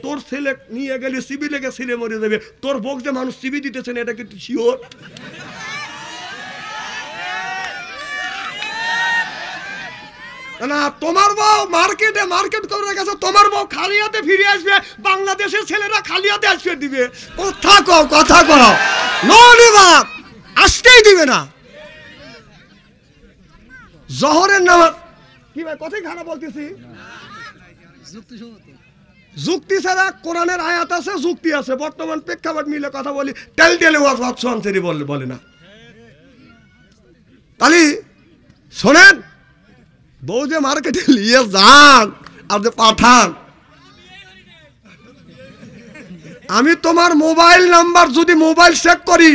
তোর ছেলে নিয়ে গেলে সিবি লেগে ছেলে মরে যাবে, তোর বউ যে মানুষ সিবি দিতেছে না, এটা কিন্তু শিওর? না, তোমার বউ মার্কেট করে গেছে, তোমার বউ খালি হাতে ফিরে আসবে, বাংলাদেশের ছেলেরা খালি হাতে আসবে দিবে। কথা কও বাপ, আসতেই দিবে না। জোহরের নামাজ কি ভাই, কথাই খারাপ বলতেছি, যুক্তি ছাড়া কোরআনের আয়াত আছে, যুক্তি আছে, বর্তমান প্রেক্ষাপট মিলে কথা বলি, টেলে ওয়াজ বলে না। তাহলে শোনেন, বউ যে মার্কেটে নিয়ে যান আর যে পাঠান, আমি তোমার মোবাইল নাম্বার যদি মোবাইল চেক করি,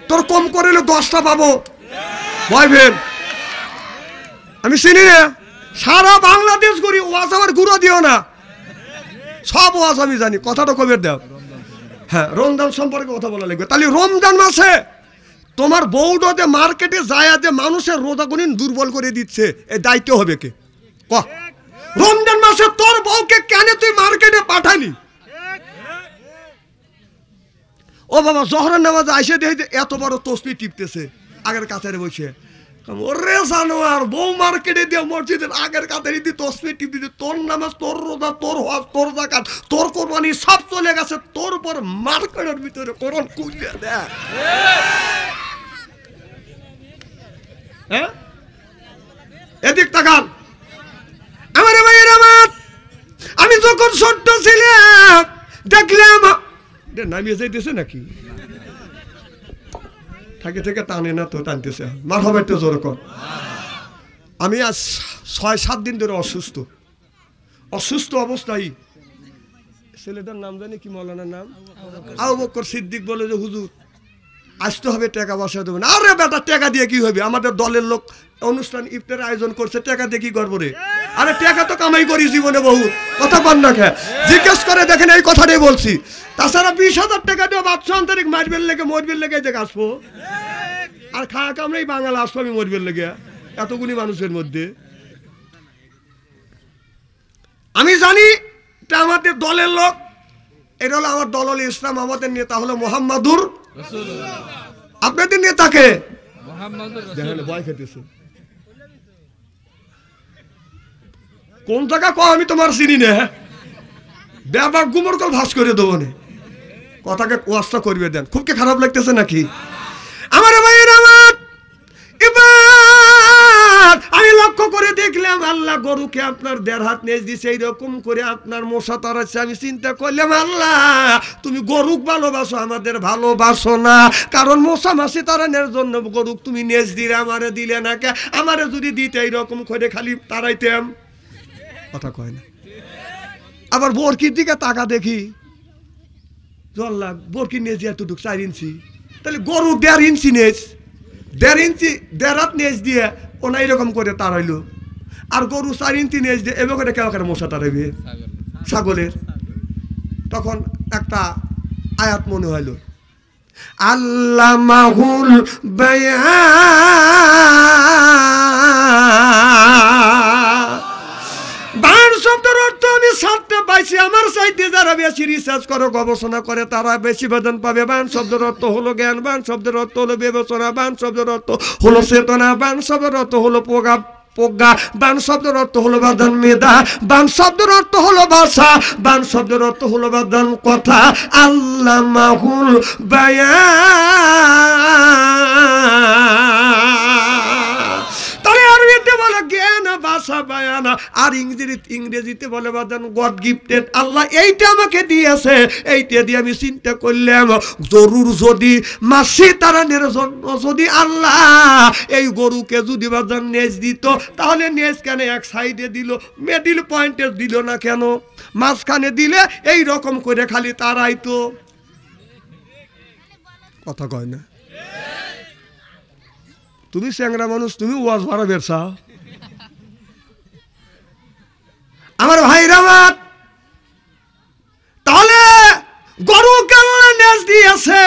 তোর কম করিলে 10টা পাবো বয়ফ্রেন্ড। আমি চিনি না, সারা বাংলাদেশ করি ওয়াজ, আমার গুঁড়ো দিও না, সব ওয়াজ আমি জানি। কথাটা কবে দাও? হ্যাঁ, রমজান সম্পর্কে কথা বলা লাগবে। তাহলে রমজান মাসে তোমার বউটা যে মার্কেটে যায় যে মানুষের রোজা গুনিন দুর্বল করে দিচ্ছে, এই দায়িত্ব হবে কে? রমজান মাসে তোর বউকে কেন তুই মার্কেটে পাঠালি? ও বাবা, জোহরের নামাজে আইসে দেখে এত বড় তসবিহ টিপতেছে আগের কাতারে বসে। ওরে জানোয়ার, বউ মার্কেটে দিয়ে মসজিদের আগের কাতারে দিয়ে তসবিহ টিপতেছে, তোর নামাজ, তোর রোজা, তোর হজ, তোর যাকাত, তোর কোরবানি সব চলে গেছে, তোর উপর মার্কেটের ভিতরে কোরআন খুলে দেয়। এদিক তাকান আমার ভাইয়ের আমার, আমি যখন ছোট্ট ছিলাম দেখলাম নামিয়ে যাইতেছে নাকি, থেকে টানে না তো, টানতেছে মাথা ব্যথা জোর কর। আমি আজ 6-7 দিন ধরে অসুস্থ অবস্থায়, ছেলেটার নাম জানি কি, মৌলানার নাম আবু বকর সিদ্দিক, বলে যে হুজুর আসতে হবে, টাকা বসা দেবো না। আরে বেটা, টাকা দিয়ে কি হবে? আমাদের দলের লোক অনুষ্ঠান ইফতার আয়োজন করছে, টাকা দিয়ে কি করবো রে? আরে টাকা তো কামাই করি জীবনে বহুত, কথা বল না খে, জিজ্ঞেস করে দেখেন, এই কথাটাই বলছি। তাছাড়া 20,000 টাকা দিয়ে বাচ্চা আন্তরিক মারবেন লেগে মরবেন লেগে দেখে আসবো, আর খাওয়া কামড়েই বাঙাল আসবো আমি মরবেন লেগে এতগুলি মানুষের মধ্যে। আমি জানি এটা আমাদের দলের লোক, এটা হলো আমার দল ইসলাম, আমাদের নেতা হলো মোহাম্মদুর রাসূলুল্লাহ। আপনাদের নেতাকে ভয় খেতেছে কোন জায়গা কো, আমি তোমার চিনি না, ব্যাবা গুমর কল ভাস করে দেবো না, কথাকে ওয়াজটা করবে দেন। খুব কি খারাপ লাগতেছে নাকি আমার ভাইয়ের আমার? এবার আমি লক্ষ্য করে দেখলাম, আল্লাহ গরুকে আপনার 1.5 হাত নেজ দিছে, এইরকম করে আপনার মশা তাড়াচ্ছে। আমি চিন্তা করলাম, আল্লাহ তুমি গরুক ভালোবাসো, আমাদের ভালোবাসো না, কারণ মশা মাসি তাড়ানোর জন্য গরুক তুমি নেজ দিলে, আমারে দিলে না কে? আমারে যদি দিতে এইরকম করে খালি তাড়াইতাম, কথা কয় না। আবার বরকির দিকে তাকা দেখি, জল্লা বরকির নেজ এতটুক 4 ইঞ্চি, তাহলে গরু 1.5 ইঞ্চি নেজ, 1.5 ইঞ্চি 1.5 হাত নেজ দিয়ে ওনা এইরকম করে তাড়াইলো, আর গরু 4 ইঞ্চি নেজ দিয়ে এবার করে কেউ করে মশা তাড়াইবে ছাগলের। তখন একটা আয়াত মনে হইল, আল্লামাহুল বায়ান শব্দের অর্থ আমি ছাড়তে পাইছি, আমার চাইতে যারা বেশি রিসার্চ করে, গবেষণা করে, তারা বেশি বেতন পাবে। বায়ান শব্দের অর্থ হলো জ্ঞান, বায়ান শব্দের অর্থ হলো বিবেচনা, বায়ান শব্দের অর্থ হলো চেতনা, বায়ান শব্দের অর্থ হলো প্রজ্ঞা, বায়ান শব্দের অর্থ হলো বাদন মেধা, বায়ান শব্দের অর্থ হলো ভাষা, বায়ান শব্দের অর্থ হলো বাদন কথা। আল্লামাহুল বায়ান, তাহলে আরবিতে বলে জ্ঞান, ভাষা বায়ান, আর ইংরেজিতে বলে বাদন গড গিফটেড। আল্লাহ এইটা আমাকে দিয়েছে, এইটা দিয়ে আমি চিন্তা করলাম, জরুর যদি মাসি তারানের জন্য যদি আল্লাহ এই গরুকে যদি বাদন নেজ দিত, তাহলে নেজ কেন এক সাইডে দিল, মিডল পয়েন্টে দিল না কেন? মাঝখানে দিলে এই রকম করে খালি তারাইতো, কথা কয় না। তুমি চ্যাংরা মানুষ, তুমি ওয়াজ ভাড়া বেরছা। আমার ভাইরা আমার, তাহলে গরু কেন নেজ দিয়েছে?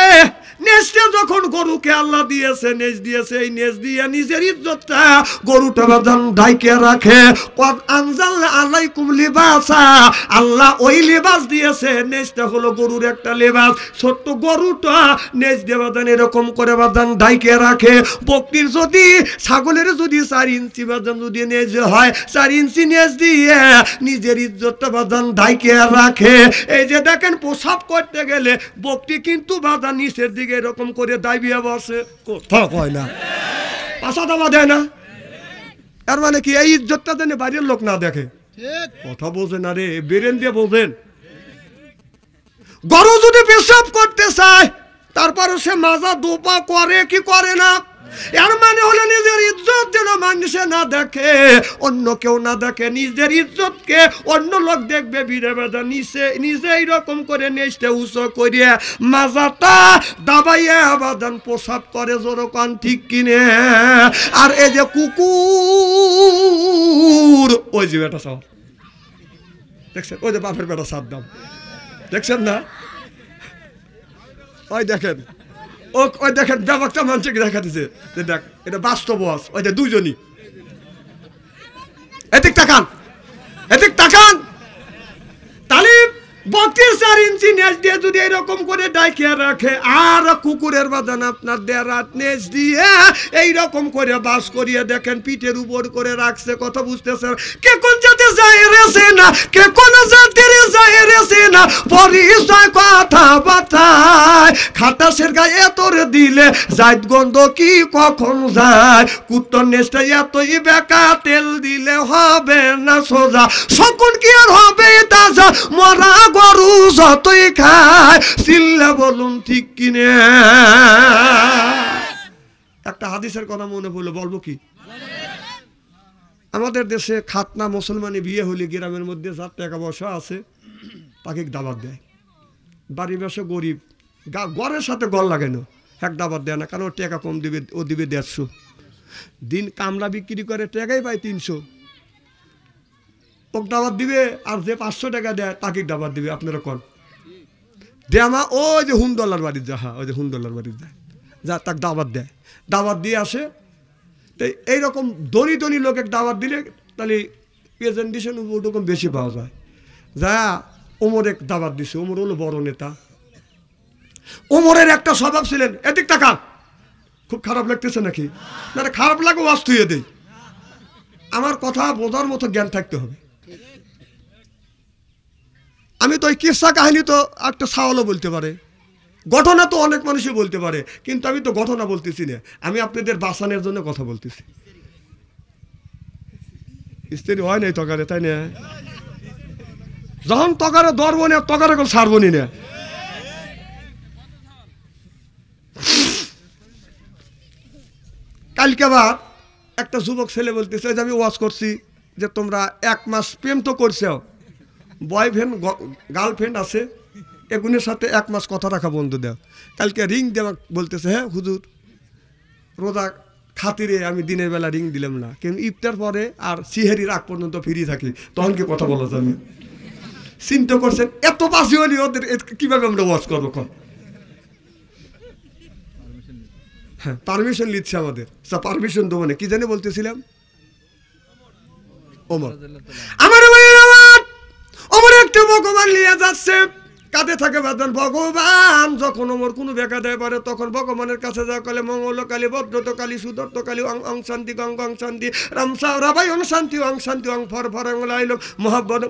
নেজটা যখন গরুকে আল্লাহ দিয়েছে, নেজ দিয়েছে, এই নেজ দিয়ে নিজের ইজ্জতটা গরুটা বাদান ঢাইকে রাখে। কদ আনজালনা আলাইকুম লিবাসা, আল্লাহ ওই লিবাস দিয়েছে, নেজটা হলো গরুর একটা লিবাস। ছোট্ট গরুটা নেজ দিয়ে বাদান এরকম করে বাদান ঢাইকে রাখে। বকরির যদি, ছাগলের যদি 4 ইঞ্চি বাদান যদি নেজ হয়, 4 ইঞ্চি নেজ দিয়ে নিজের ইজ্জতটা বাদান ঢাইকে রাখে। এই যে দেখেন প্রসাব করতে গেলে বকরি কিন্তু বাদান নিচের দিকে এরকম করে দাবিয়ে বসে, কথা কয় না, পাশা দাবা দেয় না। তার মানে কি এই ইজ্জতটা যেন বাইরের লোক না দেখে। কথা বোঝেন না রে, বেরেন দিয়ে বোঝেন। গরু যদি পেশাব করতে চায় তারপরে সে মাজা দোপা করে কি করে না, এর মানে হলো নিজের ইজ্জত যেন মানুষে না দেখে, অন্য কেউ না দেখে, নিজের ইজ্জতকে অন্য লোক দেখবে বিরে বেদা নিচে নিজে এইরকম করে নেচতে উঁচু করিয়ে মাজাটা দাবাইয়া বাদান প্রসাব করে জোরকান, ঠিক কিনে। আর এই যে কুকুর, ওই যে বেটা সব দেখছেন, ওই যে বাপের বেটা সাদ্দাম দেখছেন না, ওই দেখেন, ওই দেখেন ব্যাপারটা মানুষকে দেখা দিচ্ছে যে দেখ এটা বাস্তব আছে। ওই যে দুজনই এদিক তাকান, এদিক তাকান। তাহলে বকরির 4 ইঞ্চি নেজ দিয়ে যদি এরকম করে ডাইকে রাখে, আর কুকুরের বাদান আপনার দেড়াত নেজ দিয়ে এইরকম করে বাস করিয়ে দেখেন পিঠের উপর করে রাখছে। কথা বুঝতেছেন? কে কোন জাতে যায় রেছে না, কে কোন জাতের যায় রেছে না, পরিচয় কথা বাতায় খাটাসের গায়ে তোরে দিলে জাত গন্ধ কি কখন যায়, কুত্তর নেজটা এতই বেকা, তেল দিলে হবে না সোজা, শকুন কি আর হবে তাজা, মরা গরু যতই খায় চিল্লা বলুন ঠিক কিনে। একটা হাদিসের কথা মনে পড়লো, বলবো কি? আমাদের দেশে খাতনা মুসলমানি বিয়ে হলে গ্রামের মধ্যে যার টাকা পয়সা আছে তাকে দাবাত দেয়। বাড়ি বসে গরিব, গড়ের সাথে গড় লাগানো, এক দাবাত দেয় না, কারণ ওর টাকা কম দিবে, ও দিবে 150, দিন কামলা বিক্রি করে টাকাই পায় 300, ওকে দাবাত দিবে। আর যে 500 টাকা দেয় তাকে দাবাত দিবে। আপনারা কন দে আমা, ওই যে হুমদোল্লার বাড়ির যা, হ্যাঁ ওই যে হুমদোল্লার বাড়ির যায়, যা তাকে দাবাত দেয়, দাবাত দিয়ে আসে। তো এইরকম ধনী ধনী লোকের দাওয়াত দিলে তাহলে প্রেজেন্টেশন ওরকম বেশি পাওয়া যায়। যা ওমর এক দাওয়াত দিছে, ওমর হলো বড় নেতা। ওমরের একটা স্বভাব ছিলেন, এদিক টাকা, খুব খারাপ লাগতেছে নাকি? না খারাপ লাগে ওয়াজ তুইয়ে দেই, আমার কথা বোঝার মতো জ্ঞান থাকতে হবে। আমি তো ওই কিসা কাহিনী তো একটা সাওয়ালও বলতে পারে, ঘটনা তো অনেক মানুষই বলতে পারে, কিন্তু আমি তো ঘটনা বলতেছি না, আমি আপনাদের বাঁচানোর জন্য কথা বলতেছি। স্ত্রী হয় নাই তকারে, তাই না? যখন তকারে ধরবো না তকারে কেউ ছাড়বো না। কালকে আবার একটা যুবক ছেলে বলতেছে যে আমি ওয়াজ করছি যে তোমরা 1 মাস প্রেম তো করছো, বয়ফ্রেন্ড গার্লফ্রেন্ড আছে, এগুনের সাথে 1 মাস কথা রাখা বন্ধ দাও। কালকে রিং দেওয়া বলতেছে, হ্যাঁ হুজুর রোজা খাতিরে আমি দিনের বেলা রিং দিলাম না, কিন্তু ইফতার পরে আর সিহেরির আগ পর্যন্ত ফ্রি থাকি, তখন কি কথা বলা যাবে? চিন্তা করছেন এত বাসি হলি ওদের কিভাবে আমরা ওয়াজ করবো? হ্যাঁ পারমিশন নিচ্ছে আমাদের, পারমিশন দেবো না, কি জানি বলতেছিলাম। ওমর আমার ওমর একটা ভগবান নিয়ে যাচ্ছে, কাঁধে থাকে বাদন ভগবান। যখন ওমর কোনো বেকা দেয় পারে তখন ভগবানের কাছে যা কলে মঙ্গল কালী, ভদ্রত কালী, সুদত্ত কালী, অং শান্তি গং গং শান্তি, রামসা রাবাই অং শান্তি, অং শান্তি অং ফর ফর লাইল মোহাম্মদ।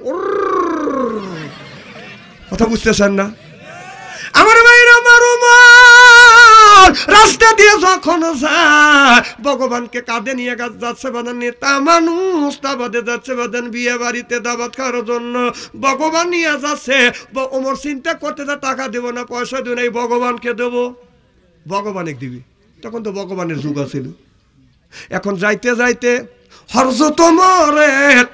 কথা বুঝতেছেন না আমার ভাইরা? আমার রাস্তা দিয়ে যখন যায় ভগবানকে কাঁধে নিয়ে যাচ্ছে বাদান, নেতা মানুষ তাবাদে যাচ্ছে বাদান বিয়ে বাড়িতে দাবাত খাওয়ার জন্য, ভগবান নিয়ে যাচ্ছে। ওমর চিন্তা করতে যা টাকা দেবো না, পয়সা দেবো না, এই ভগবানকে দেবো, ভগবানে দিবি। তখন তো ভগবানের যুগ আছিল। এখন যাইতে যাইতে হযরত ওমরের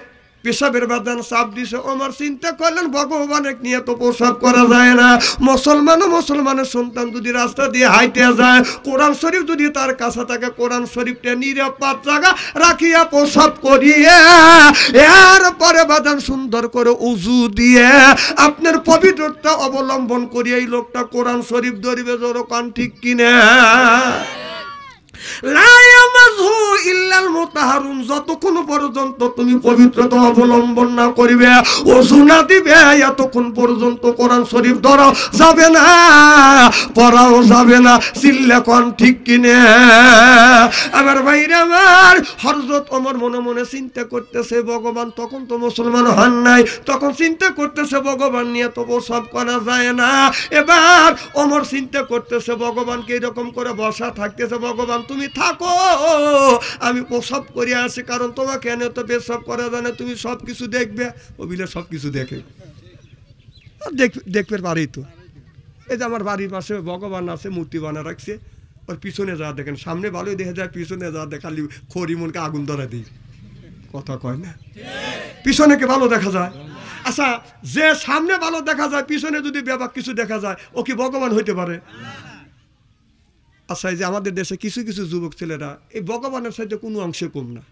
পেশাবের বাদান চাপ দিছে। ওমর চিন্তা করলেন ভগবানের নিয়ে তো প্রসাব করা যায় না। মুসলমানের সন্তান যদি রাস্তা দিয়ে হাইটে যায়, কোরআন শরীফ যদি তার কাছে থাকে, কোরআন শরীফটা নিরাপদ জায়গা রাখিয়া প্রসাব করিয়ে এরপরে বাদান সুন্দর করে উজু দিয়ে আপনার পবিত্রতা অবলম্বন করিয়ে এই লোকটা কোরআন শরীফ ধরিবে। জোরে কান ঠিক কিনা? যতক্ষণ পর্যন্ত তুমি পবিত্রতা অবলম্বন না করিবে, ওযু না দিবে, এতক্ষণ পর্যন্ত কোরআন শরীফ ধরাও যাবে না, পড়াও যাবে না। চিল্লা কোন ঠিক কিনে? আমার ভাইরা আমার, হযরত ওমর মনে মনে চিন্তা করতেছে ভগবান, তখন তো মুসলমান হন নাই, তখন চিন্তা করতেছে ভগবান নিয়ে তো প্রসাব করা যায় না। এবার ওমর চিন্তা করতেছে ভগবানকে এরকম করে বসা থাকতেছে, ভগবান তুমি থাকো, আমি প্রসাব করে আসি, কারণ তোমাকে এনে তো পেশাব করা জানে, তুমি সব কিছু দেখবে। ওবিলে সব কিছু দেখে, দেখবে পারি তো। এই যে আমার বাড়ির পাশে ভগবান আছে, মূর্তি বানা রাখছে, ওর পিছনে যা দেখেন, সামনে ভালোই দেখা যায়, পিছনে যা দেখালি খড়ি মনকে আগুন ধরা দিই। কথা কয় না? পিছনে কে ভালো দেখা যায়? আচ্ছা, যে সামনে ভালো দেখা যায়, পিছনে যদি ব্যাপক কিছু দেখা যায়, ও কি ভগবান হইতে পারে? আচ্ছা, এই যে আমাদের দেশে কিছু কিছু যুবক ছেলেরা এই ভগবানের সাথে কোনো অংশে কম না,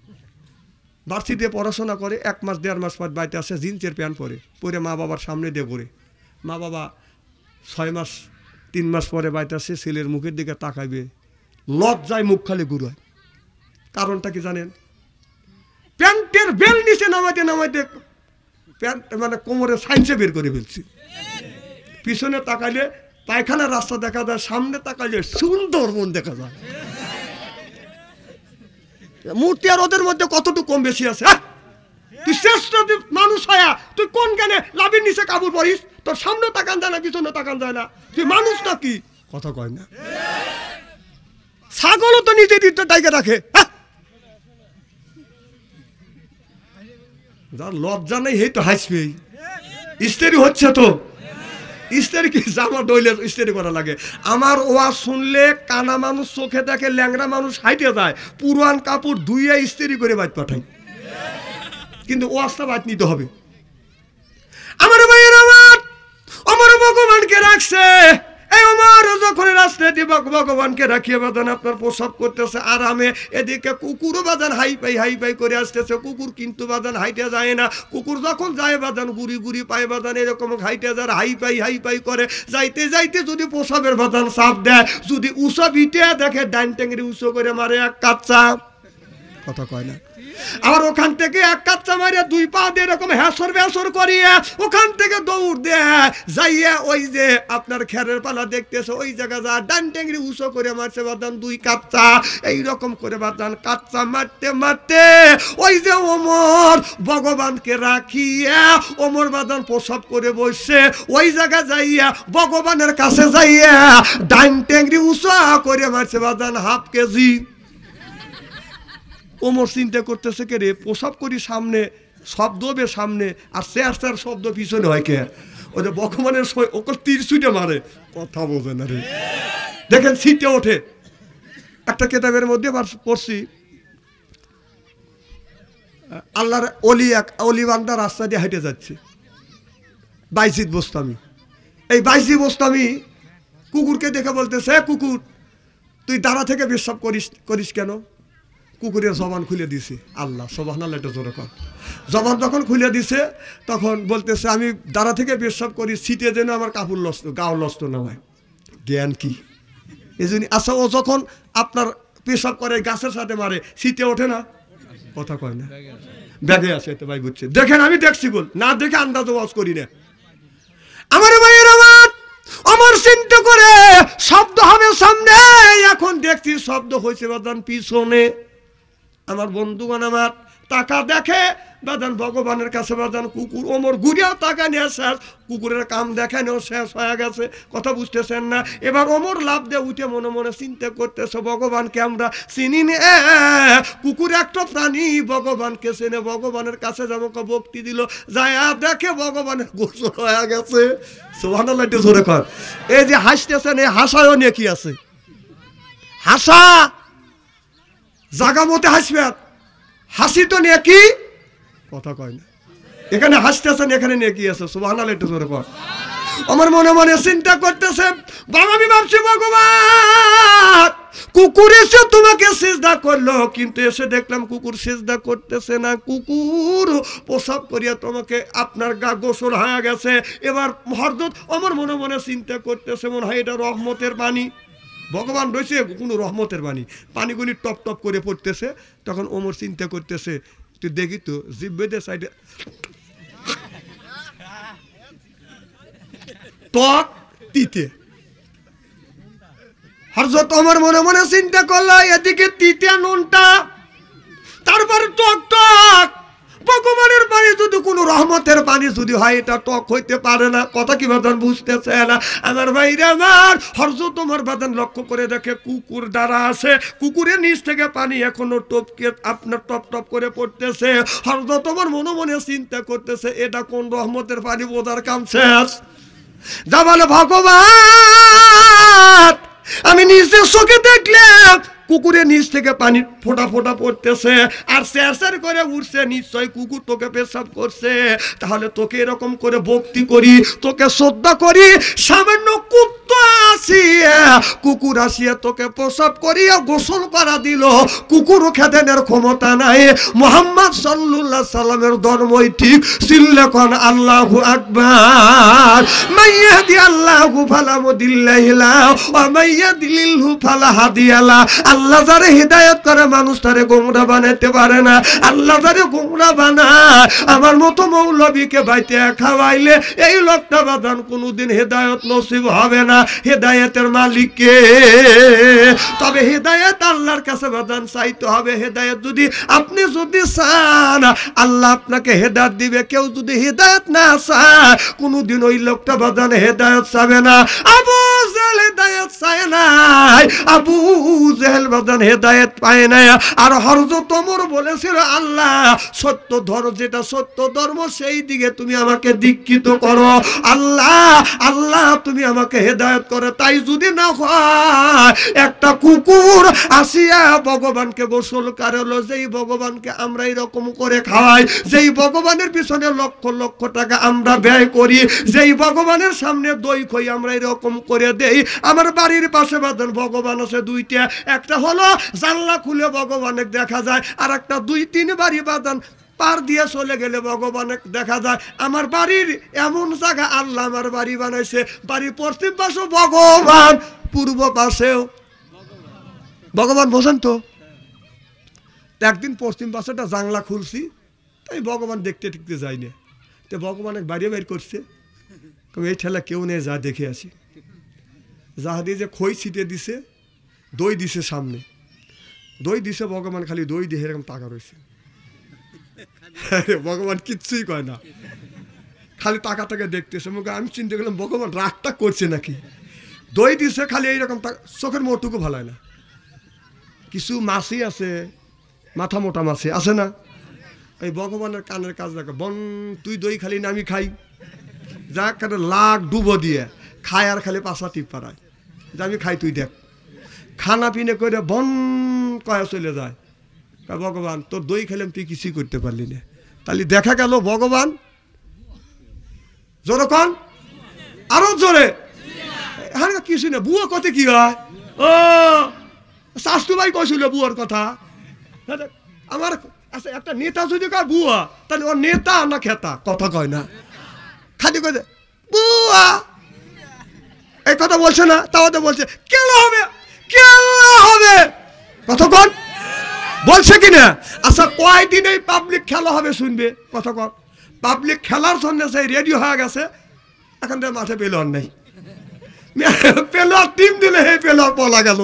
ভার্সিটিতে পড়াশোনা করে, 1 মাস 1.5 মাস পর বাড়িতে আসে, জিন্সের প্যান্ট পরে মা বাবার সামনে দিয়ে পড়ে, মা বাবা 6 মাস 3 মাস পরে বাড়িতে আসে, ছেলের মুখের দিকে তাকাইবে, লজ্জায় মুখ খালি ঘুরায়। কারণটা কি জানেন? প্যান্টের বেল নিচে নামাইতে প্যান্ট মানে কোমরে সাইন্সে বের করে ফেলছি। পিছনে তাকাইলে পায়খানার রাস্তা দেখা যায়, সামনে তাকাইলে সুন্দরবন দেখা যায়। মূর্তি আর ওদের মধ্যে কতটুকু কম বেশি আছে? তুই শ্রেষ্ঠ মানুষ হয়া তুই কোন জ্ঞানে লাভের নিচে কাপড় পরিস? তোর সামনে তাকান যায় না, পিছনে তাকান যায় না, তুই মানুষ নাকি? কথা কয় না? ছাগলও তো নিজে দিতে ডাইকে রাখে। যার লজ্জা নেই এই তো হাসবে। ইস্তেরি হচ্ছে তো, ইস্তেরি কি জামা ডইলে ইস্তেরি করা লাগে? আমার ওয়াজ শুনলে কানা মানুষ চোখে দেখে, ল্যাংড়া মানুষ হাইটে যায়, পুরান কাপড় ধুইয়া ইস্তেরি করে বাইট পাঠাই, কিন্তু ওয়াজটা বাইট নিতে হবে। আমার ভাইয়ের আমার ভগবানকে রাখছে। এই ওমর যখন রাস্তায় দিয়ে ভগবানকে রাখিয়ে বাদান আপনার প্রসাব করতেছে আরামে, এদিকে কুকুরও বাদান হাই পাই করে আসতেছে। কুকুর কিন্তু বাদান হাইটে যায় না, কুকুর যখন যায় বাদান গুড়ি পায় বাদান, এরকম হাইটে যায়, হাই পাই করে যাইতে যাইতে যদি প্রসাবের বাদান চাপ দেয়, যদি উঁচা বিটে দেখে, ডাইন ট্যাঙ্গি উঁচু করে মারে এক কাচ্চা। কথা কয় না? আবার ওখান থেকে এক কাচ্চা মারিয়া 2 পা দিয়ে এরকম হ্যাসর করিয়া ওখান থেকে দৌড় দেয়, যাইয়া ওই যে আপনার খেরের পালা দেখতেছে, ওই জায়গা যা ডান ট্যাঙ্গি উঁচু করে মারছে বাদান 2 কাচ্চা। এইরকম করে বাদান কাচ্চা মারতে ওই যে ওমর ভগবানকে রাখিয়া ওমর বাদান প্রসাব করে বসছে, ওই জায়গা যাইয়া ভগবানের কাছে যাইয়া ডান ট্যাঙ্গি উঁচু করে মারছে বাদান 1/2 কেজি। ওমর চিন্তা করতেছে, কে রে প্রসাব করি সামনে, শব্দ হবে সামনে, আর শেয়ার শব্দ পিছনে হয় কে? ওই যে ভগবানের ওকে তীর ছুটে মারে। কথা বোঝে না রে। দেখেন সিটে ওঠে। একটা কেতাবের মধ্যে পড়ছি, আল্লাহর অলি বান্দা রাস্তা দিয়ে হেঁটে যাচ্ছে, বাইজিদ বোস্তামি। এই বাইজিদ বোস্তামি কুকুরকে দেখে বলতেছে, কুকুর তুই দাঁড়া থেকে পেশাব করিস কেন? কুকুরের জবান খুলে দিছে। আল্লাহ সুবহানাল্লাহ, এটা জোরে কর। জবান যখন খুলে দিছে তখন বলতেছে, আমি দাঁড়া থেকে পেশাব করি, শীতে যেন আমার কাপড় লস্ত, গাও লস্ত না হয়। জ্ঞান কি এই জন্য? আচ্ছা, ও যখন আপনার পেশাব করে গাছের সাথে মারে, শীতে ওঠে না? কথা কয় না? ব্যাগে আছে তো ভাই, বুঝছে? দেখেন আমি দেখছি বল, না দেখে আন্দাজ ওয়াজ করি না। আমার ভাইয়ের আমার চিন্তা করে শব্দ হবে সামনে, এখন দেখছি শব্দ হয়েছে বাদান পিছনে। আমার বন্ধুগণ আমার টাকা দেখে বাদান ভগবানের কাছে বাদান কুকুর ওমর ঘুরিয়াও টাকা নিয়ে শেষ, কুকুরের কাম দেখানো শেষ হয়ে গেছে। কথা বুঝতেছেন না? এবার ওমর লাভ দিয়ে উঠে মনে মনে চিন্তা করতেছে, ভগবানকে আমরা চিনি নে, কুকুর একটা প্রাণী, ভগবানকে চেনে, ভগবানের কাছে যাবো, ভক্তি দিল, যায় দেখে ভগবানের গোসল হয়ে গেছে। সুবহানাল্লাহ, একটু জোরে কর। এই যে হাসতেছেন, এই হাসায়ও নেকি আছে। হাসা জাগা মতে হাসবে, হাসি তো নেকি। কথা কয় না? এখানে হাসতেছেন, এখানে নেকি আছে, সুবহানাল্লাহ একটু জোরে কর। আমার মনে মনে চিন্তা করতেছে, বাবা আমি ভাবছি ভগবান কুকুর এসে তোমাকে সিজদা করলো, কিন্তু এসে দেখলাম কুকুর সিজদা করতেছে না, কুকুর প্রসাব করিয়া তোমাকে আপনার গা গোসল হয়ে গেছে। এবার হযরত আমার মনে মনে চিন্তা করতেছে, মনে হয় এটা রহমতের পানি, ভগবান রয়েছে কোনো রহমতের পানি, পানিগুলি টপ টপ করে পড়তেছে। তখন ওমর চিন্তা করতেছে, তুই দেখি তো জিব্বেদের সাইডে টক তিতে। হযরত ওমর মনে মনে চিন্তা করলো, এদিকে তিতে নুনটা, তারপরে টক টক। ভগবানের পানি যদি কোনো রহমতের পানি যদি হয়, এটা টক হইতে পারে না। কথা কি বাদান বুঝতেছে না আমার ভাইরা আমার? হযরত ওমর বাদান লক্ষ্য করে দেখে কুকুর দ্বারা আছে, কুকুরের নিচ থেকে পানি এখনো টপকে আপনার টপ টপ করে পড়তেছে। হযরত ওমর মনে মনে চিন্তা করতেছে, এটা কোন রহমতের পানি, বোঝার কাম শেষ। যা বলে ভগবান আমি নিজের চোখে দেখলাম কুকুরের নিচ থেকে পানি ফোঁটা ফোঁটা পড়তেছে আর স্যার করে উঠছে, নিশ্চয় কুকুর তোকে পেশাব করছে। তাহলে তোকে এরকম করে ভক্তি করি, তোকে শ্রদ্ধা করি, সামান্য কুত্তা আসিয়া কুকুর আসিয়া তোকে প্রসাব করিয়া গোসল করা দিল, কুকুরও খেদেনের ক্ষমতা নাই। মুহাম্মদ সাল্লাল্লাহু আলাইহি সাল্লামের ধর্মই ঠিক। সিল্লাখন আল্লাহু আকবার। মাইয়াদি আল্লাহু ফালা মুদিল্লাহি লাহু ওয়া মাইয়াদিলিলহু ফালা হাদিয়া লাহু। আল্লাহ যারে হিদায়াত করে মানুষ তারে গোমরা বানাতে পারে না। আল্লাহ যারে গোমরা বানায়, আমার মতো মৌলবীকে বাইতে খাওয়াইলে এই লোকটা বাদান কোনোদিন হেদায়েত নসিব হবে না। হেদায়েতের মালিককে, তবে হেদায়েত আল্লাহর কাছে বাদান চাইতে হবে। হেদায়েত যদি আপনি যদি চান, আল্লাহ আপনাকে হেদায়েত দিবে। কেউ যদি হেদায়েত না চায়, কোনোদিন ওই লোকটা বাদান হেদায়েত চাবে না। আবু জাহেল হেদায়েত চায় নাই, আবু জাহেল বাদান হেদায়েত পায় না। আর হযরত ওমর বলেছিল, আল্লাহ সত্য ধর্ম, যেটা সত্য ধর্ম সেই দিকে তুমি আমাকে দীক্ষিত করো। আল্লাহ আল্লাহ তুমি আমাকে হেদায়েত করো। তাই যদি না হয়, একটা কুকুর আসিয়া ভগবানকে গোসল করালো, যেই ভগবানকে আমরা এরকম করে খাওয়াই, যেই ভগবানের পিছনে লক্ষ লক্ষ টাকা আমরা ব্যয় করি, যেই ভগবানের সামনে দই খই আমরা এরকম করে দেই। আমার বাড়ির পাশে বাদান ভগবান আছে দুইটা, একটা হলো জানলা খুলে ভগবানের দেখা যায়, আর একটা 2-3 বাড়ি বাদান পার দিয়ে চলে গেলে ভগবানের দেখা যায়। আমার বাড়ির এমন জায়গা আল্লাহ আমার বাড়ি বানাইছে, বাড়ির পশ্চিম পাশেও ভগবান, পূর্ব পাশেও ভগবান। বোঝেন তো? একদিন পশ্চিম পাশেটা জানলা খুলছি, তাই ভগবান দেখতে দেখতে যাই না, তো ভগবানের বাইরে বের করছে, এই ঠেলা কেউ নেই, যা দেখে আসি। যাহা দিয়ে যে খই ছিটে দিছে, দই দিছে সামনে, দই দিছে, ভগবান খালি দই দিয়ে এরকম টাকা রয়েছে। ভগবান কিচ্ছুই কয় না, খালি টাকা টাকা দেখতেছে। আমি চিন্তা করলাম ভগবান রাগটা করছে নাকি। দই দিছে খালি এইরকম, চোখের মোটুকু ভালো হয় না। কিছু মাছি আছে, মাথা মোটা মাছি আছে না, এই ভগবানের কানের কাজ দেখো, বন তুই দই খালি না আমি খাই, যা কেন লাখ ডুবো দিয়ে খায়, আর খালি পাশা টিপ পাড়ায় যে আমি খাই, তুই দেখ। খানা পিনে করে বন কয়া চলে যায়, ভগবান তোর দই খেলাম তুই কিছুই করতে পারলি না। তাহলে দেখা গেল ভগবান, জোরে কন, আরো জোরে, হ্যাঁ কিছু না। বুয়া কত কি হয়, ও শাস্তু ভাই কইছিল বুয়ার কথা। আমার আচ্ছা একটা নেতা যদি কয় বুয়া, তাহলে ও নেতা না খেতা, কথা কয় না, খালি কয় বুয়া, এই কথা বলছে না, তাও তো বলছে কেলা হবে, কেলা হবে, কথা কন বলছে কিনা। আচ্ছা কয়দিন এই পাবলিক খেলা হবে শুনবে, কথা কন। পাবলিক খেলার জন্য সেই রেডি হয়ে গেছে, এখন তো মাঠে পেলোয়ার নেই, পেলোয়ার টিম দিলে হে পেলোয়ার পলা গেল,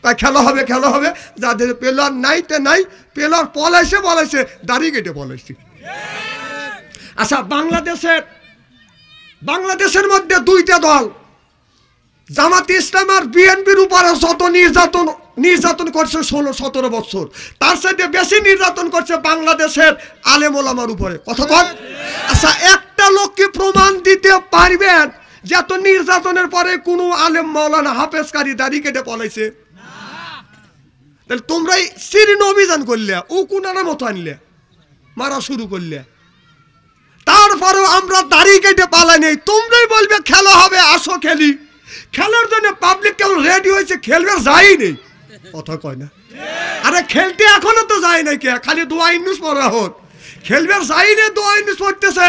তাই খেলা হবে খেলা হবে। যাদের পেলোয়ার নাই তে নাই, পেলোয়ার পলাইছে বলাইছে, দাড়ি কেটে পলাইছে। আচ্ছা বাংলাদেশের মধ্যে 2টা দল, জামাত ইসলাম আর বিএনপির উপরে যত নির্যাতন করছে 16-17 বছর, তার সাথে বেশি নির্যাতন করছে বাংলাদেশের আলেম ওলামার উপরে, কথা কন। আচ্ছা একটা লোককে প্রমাণ দিতে পারবেন যে এত নির্যাতনের পরে কোনো আলেম মাওলানা হাফেজকারী দাড়ি কেটে পলাইছে? তাহলে তোমরাই সিরিন অভিযান করলে, ও কোনার মতো আনলে, মারা শুরু করলে, তারপরেও আমরা দাড়ি কেটে পালাই নেই। তোমরাই বলবে খেলা হবে, আসো খেলি। খেলার জন্য পাবলিক কেমন রেডি হয়েছে, খেলবে যাই নেই, কথা কয় না। আরে খেলতে এখনো তো যায় নাই, কে খালি দোয়া ইন্নুস পড়া হোক, খেলবে যাই নেই, দোয়া ইন্নুস পড়তেছে।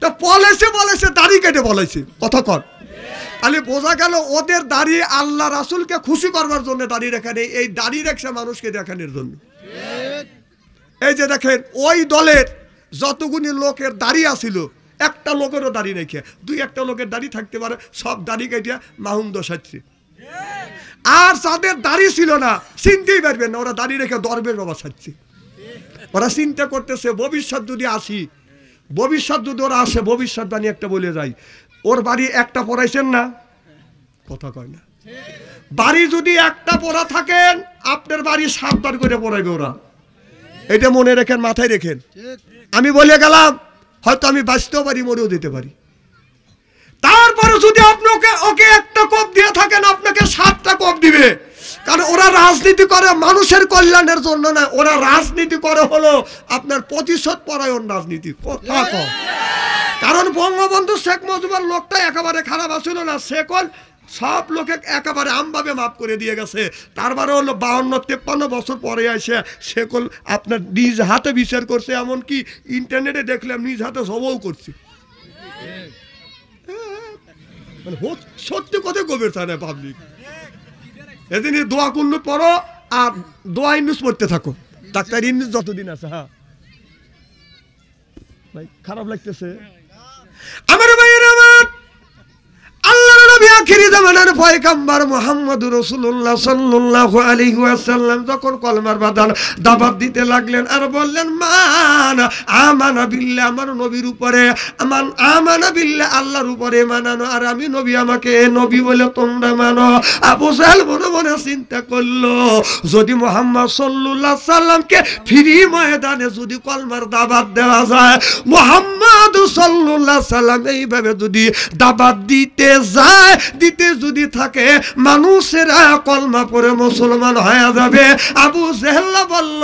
তা বলেছে দাড়ি কেটে বলেছে, কথা কর। তাহলে বোঝা গেল ওদের দাড়ি আল্লাহ রাসূলকে খুশি করবার জন্য দাড়ি রেখা নেই, এই দাড়ি রেখে মানুষকে দেখানোর জন্য। এই যে দেখেন ওই দলের যতগুলি লোকের দাড়ি আছিল, একটা লোকেরও দাড়ি রেখে, দুই একটা লোকের দাড়ি থাকতে পারে, সব দাড়ি কেটে মাহুম দশাচ্ছে। আর যাদের দাড়ি ছিল না চিনতেই পারবেন না, ওরা দাড়ি রেখে দরবের বাবা ছাড়ছে। ওরা চিন্তা করতেছে ভবিষ্যৎ যদি আসি, ভবিষ্যৎ যদি ওরা আসে, ভবিষ্যৎবাণী একটা বলে যায়, ওর বাড়ি একটা পড়াইছেন না, কথা কয় না। বাড়ি যদি একটা পড়া থাকেন, আপনার বাড়ি 7 বার করে পড়াইবে ওরা, এটা মনে রেখেন, মাথায় রেখেন। আমি বলে গেলাম, হয়তো আমি বাঁচতেও পারি, মরেও দিতে পারি। তারপরে যদি আপনাকে ওকে একটা কোপ দিয়ে থাকেন, আপনাকে 7টা কোপ দিবে। কারণ ওরা রাজনীতি করে মানুষের কল্যাণের জন্য না, ওরা রাজনীতি করে হলো আপনার প্রতিশোধ পরায়ণ রাজনীতি, কথা কম। কারণ বঙ্গবন্ধু শেখ মুজিবুর লোকটা একেবারে খারাপ ছিল না, সেকল সব লোকে একেবারে আমভাবে মাফ করে দিয়ে গেছে। তারপরে হলো 52-53 বছর পরে এসে সেকল আপনার নিজ হাতে বিচার করছে, এমনকি ইন্টারনেটে দেখলাম নিজ হাতে সবও করছে। সত্যি কথা গভীর থাকে না পাবলিক। এদিন দোয়া কুন্নুত পড়ো আর দোয়া ইন্নুস পড়তে থাকো, ডাক্তার ইন্নুস যতদিন আছে। হ্যাঁ ভাই খারাপ লাগতেছে আমার ভাইয়ের, আমার আল্লাহর নবী আখিরি জামানার পয়গম্বর মুহাম্মদুর রাসূলুল্লাহ সাল্লাল্লাহু আলাইহি ওয়াসাল্লাম যখন কলমার বাদান দাওয়াত দিতে লাগলেন আর বললেন মান আমানা বিল্লাহ, আমার নবীর উপরে মান আমানা বিল্লাহ, আল্লাহর উপরে মানানো, আর আমি নবী, আমাকে নবী বলে তোমরা মানো। আবু জাহেল মনে মনে চিন্তা করলো, যদি মুহাম্মদ সাল্লাল্লাহু আলাইহি সাল্লামকে ফ্রি ময়দানে যদি কলমার দাওয়াত দেওয়া যায়, মুহাম্মদ সাল্লাল্লাহু আলাইহি সাল্লাম এইভাবে যদি দাওয়াত দিতে যায়, দিতে যদি থাকে, মানুষেরা কলমা পড়ে মুসলমান হয়ে যাবে। আবু জেহেল বলল,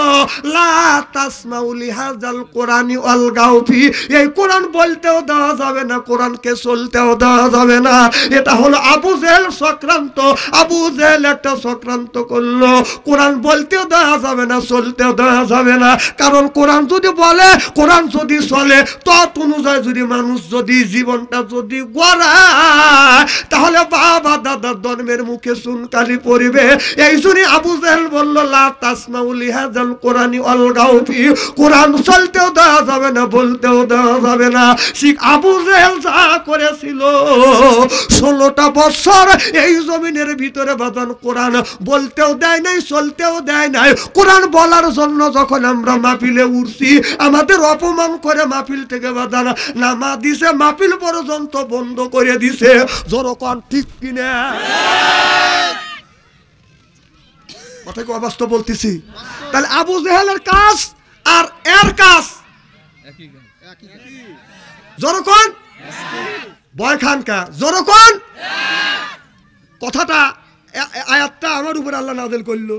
লা তাসমাউ লিহাযাল কোরআনি আলগাউ ফি, এই কোরআন বলতেও দেওয়া যাবে না, কোরআনকে চলতেও দেওয়া যাবে না। এটা হলো আবু জেহেল চক্রান্ত। আবু জেহেল একটা চক্রান্ত করলো, কোরআন বলতেও দেওয়া যাবে না, চলতেও দেওয়া যাবে না। কারণ কোরআন যদি বলে, কোরআন যদি চলে, তত অনুযায়ী যদি মানুষ যদি জীবনটা যদি গড়ায়, তাহলে বাবা দাদার ধর্মের মুখে চুনকালি পড়বে। এই জন্য আবু জেহেল বলল, লা তাসমাউ লিহাযাল কোরআনি আলগাউ ফি, কোরআন চলতেও দেওয়া যাবে না, বলতেও দেওয়া যাবে না। ঠিক আবু জেহেল যা করেছিল 16টা বছর এই জমিনের ভিতরে বাদান কোরআন বলতেও দেয় নাই, চলতেও দেয় নাই। কোরআন বলার জন্য যখন আমরা মাহফিলে উঠছি, আমাদের অপমান করে মাহফিল থেকে বাদান নামা দিছে, মাহফিল পর্যন্ত বন্ধ করে দিছে। জোরকন ঠিক কিনা? কথা কি অবাস্তব বলতেছি? তাহলে আবু জেহেলের কাজ আর এর কাজ জোরকন বয় খানকা, জোরকন কথাটা আয়াতটা আমার উপর আল্লাহ নাযিল করলো।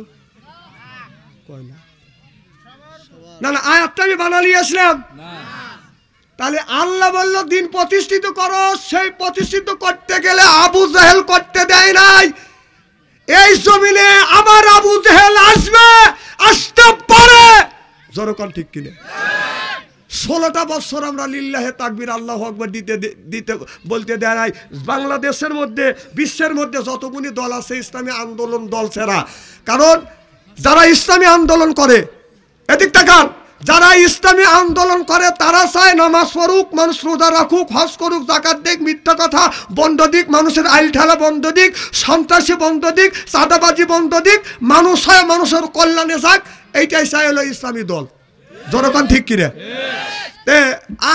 না না, আয়াতটা আমি বানালি আসলাম। তাহলে আল্লাহ বলল দিন প্রতিষ্ঠিত করো, সেই প্রতিষ্ঠিত করতে গেলে আবু জেহেল করতে দেয় নাই। এই জমিনে আবার আবু জেহেল আসবে, আসতে পারে, জোরকন ঠিক কিনা? 16টা বছর আমরা লিল্লাহে তাকবীর আল্লাহু আকবার দিতে বলতে দেয় নাই। বাংলাদেশের মধ্যে, বিশ্বের মধ্যে যতগুলি দল আছে ইসলামী আন্দোলন দল ছাড়া, কারণ যারা ইসলামী আন্দোলন করে, এদিক তাকান, যারা ইসলামী আন্দোলন করে তারা চায় নামাজ পড়ুক, মানুষ রোজা রাখুক, হজ করুক, যাকাত দিক, মিথ্যা কথা বন্ধ দিক, মানুষের আইল ঠেলা বন্ধ দিক, সন্ত্রাসী বন্ধ দিক, চাঁদাবাজি বন্ধ দিক, মানুষ হয় মানুষের কল্যাণে যাক, এইটাই চাই হলো ইসলামী দল। জনগণ ঠিক কিনা?